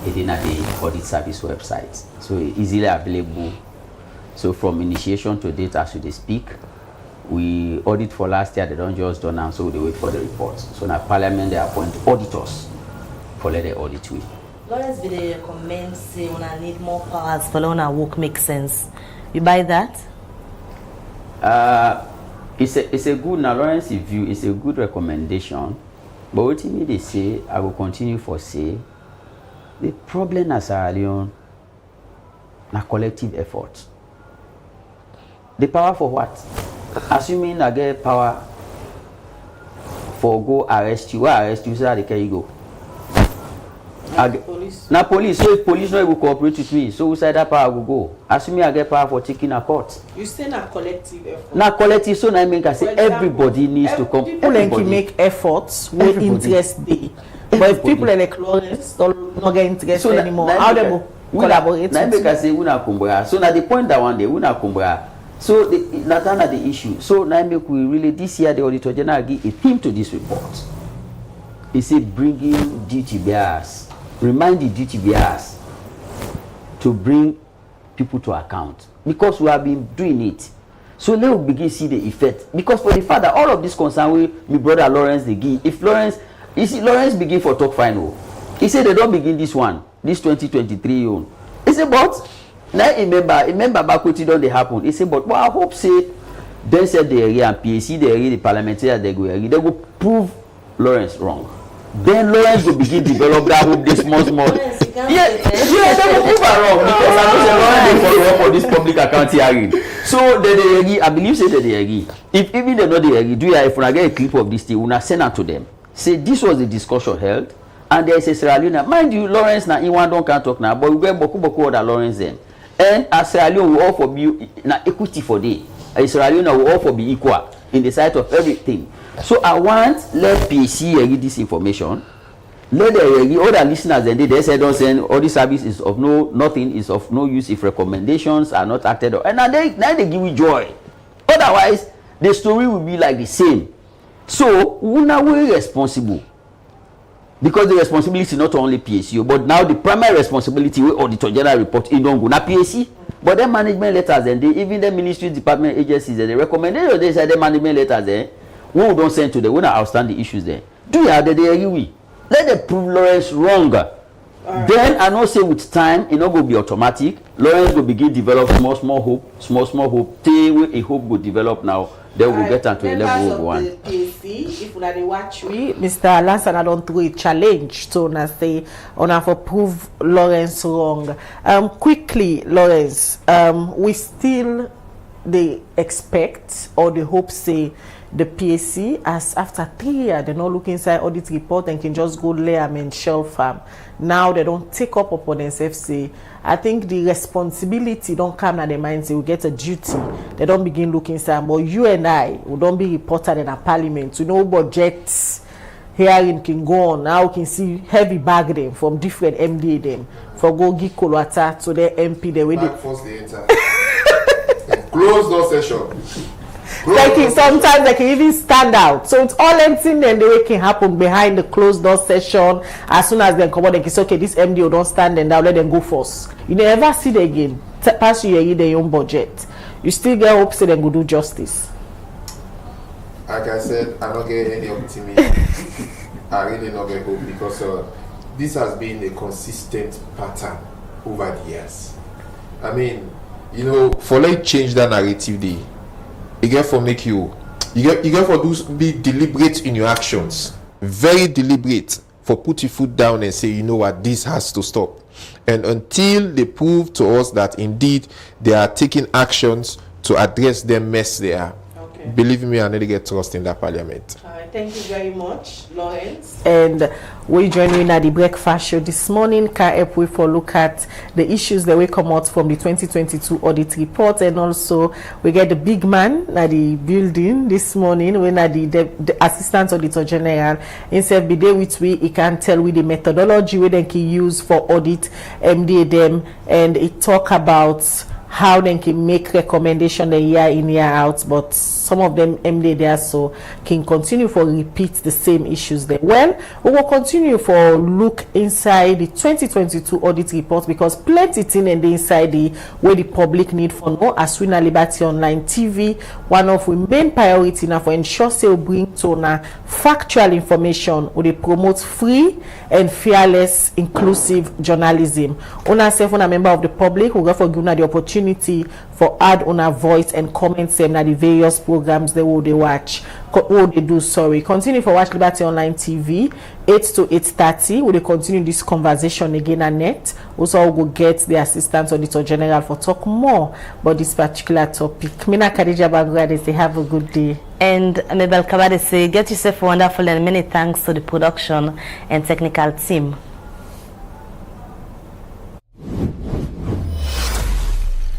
it is at the audit service website. So it's easily available. So from initiation to date as we speak, we audit for last year, they don't just do now, so they wait for the reports. So now Parliament they appoint auditors for let the audit we. Lawrence, they recommend say when I need more powers for when our work makes sense. You buy that? It's a good now Lawrence view. It's a good recommendation. But what they say, I will continue for say. The problem as Sierra Leone, na collective effort. The power for what? Assuming I get power for go arrest you, so that they can you go. Police. Now police, so if police not will cooperate with me, so inside that power will go. Assuming I get power for taking a court. You say na collective effort. Now collective, so now I mean I say everybody needs to come. People can make efforts with interest day. But if people like Lawrence don't not get interest so anymore, how they will collaborate? Now make I say una kumbaya. So now the point that one day una kumbaya. So that's the issue. So now make we really this year the Auditor General give a theme to this report. He said bringing duty bearers. Remind the duty bearers to bring people to account because we have been doing it. So let us begin to see the effect. Because for the fact that all of this concern with my brother Lawrence they give, if Lawrence, you see Lawrence begin for talk final. He said they don't begin this one, this 2023 own. He said, but now remember back what it don't they happen. He said, but I hope say they said they agree and PAC they agree, the parliamentarians they go agree, they will prove Lawrence wrong. Then Lawrence will begin to develop that hope this small. They will prove wrong because I know Lawrence for this public account hearing. So they agree, I believe say that they agree. If even they know they agree, do you if I get a clip of this thing, we send it to them. Say this was the discussion held, and there is a Sierra Leone. Mind you, Lawrence now in one don't can't talk now, but we get boku other Lawrence then. And as Sierra Leone will all for be na equity for day. Sierra Leone will all for be equal in the sight of everything. So I want let PC read this information. Let the other listeners and they say don't send all this service is of nothing is of no use if recommendations are not acted on. And now they give you joy. Otherwise, the story will be like the same. So we are responsible because the responsibility not only PSU, but now the primary responsibility wey Auditor General report e don go na PSC. But then management letters and even the ministry department agencies and the recommendation they say the management letters there, we don't send to them when I outstand the issues there. Do you have the agree? Let them prove Lawrence wrong. Then I know say with time it not go be automatic. Lawrence will begin develop small hope. Till a hope will develop now. Then we'll get onto a level of one. PSC, if we watch we, Mr. Lansan, I don't throw a challenge to na say on for prove Lawrence wrong. Quickly, Lawrence, we still they expect or they hope say the PSC as after 3 years they're not looking inside audit report and can just go lay them in shelf farm. Now they don't take up upon themselves say I think the responsibility don't come at their minds, they will get a duty. They don't begin looking inside. But you and I will don't be reported in a parliament. You know budgets hearing can go on. Now we can see heavy bargaining from different MDA them for go give Kolwata to their MP the way they force the enter. Close door session. Like sometimes they can even stand out. So it's all empty and the way can happen behind the closed door session. As soon as they come out, they can say, okay, this MDO don't stand and now let them go first. You never see them again. Pass you their own budget. You still get hope say they go do justice. Like I said, I don't get any optimism. I really not get hope because this has been a consistent pattern over the years. I mean, you know, for like change that narrative day. You get for make you get for do be deliberate in your actions, very deliberate, for put your foot down and say, you know what, this has to stop. And until they prove to us that indeed they are taking actions to address the mess they are, believe me, I need to get trust in that parliament. Thank you very much, Lawrence. And we join you in at the breakfast show this morning. Can help we for look at the issues that will come out from the 2022 audit report, and also we get the big man at the building this morning when at the Assistant Auditor General himself be there with we. He can tell we the methodology we then can use for audit MDA them, and it talk about how they can make recommendation a year in year out, but some of them MD there so can continue for repeat the same issues there. Well, we will continue for look inside the 2022 audit report because plenty thing in the inside the where the public need for know as we na Liberty Online TV. One of the main priority now for ensure say we bring to na factual information we promote free and fearless inclusive journalism. Una self a member of the public who go for give the opportunity for add on a voice and comment them na the various programs they will they watch what they do. Sorry, continue for watch Liberty Online TV 8 to 8:30. We will continue this conversation again at net. Also we will get the Assistant Auditor General for talk more about this particular topic. Mina Khadija Bangura, they say have a good day. And Mabel Kabade say get yourself wonderful, and many thanks to the production and technical team.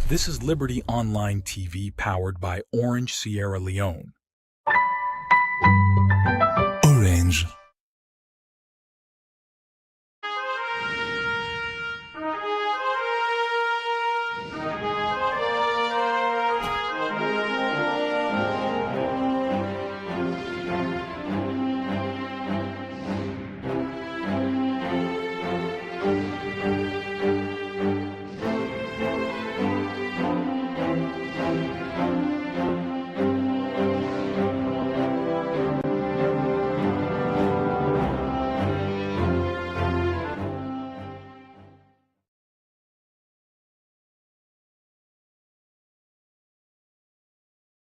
This is Liberty Online TV powered by Orange Sierra Leone.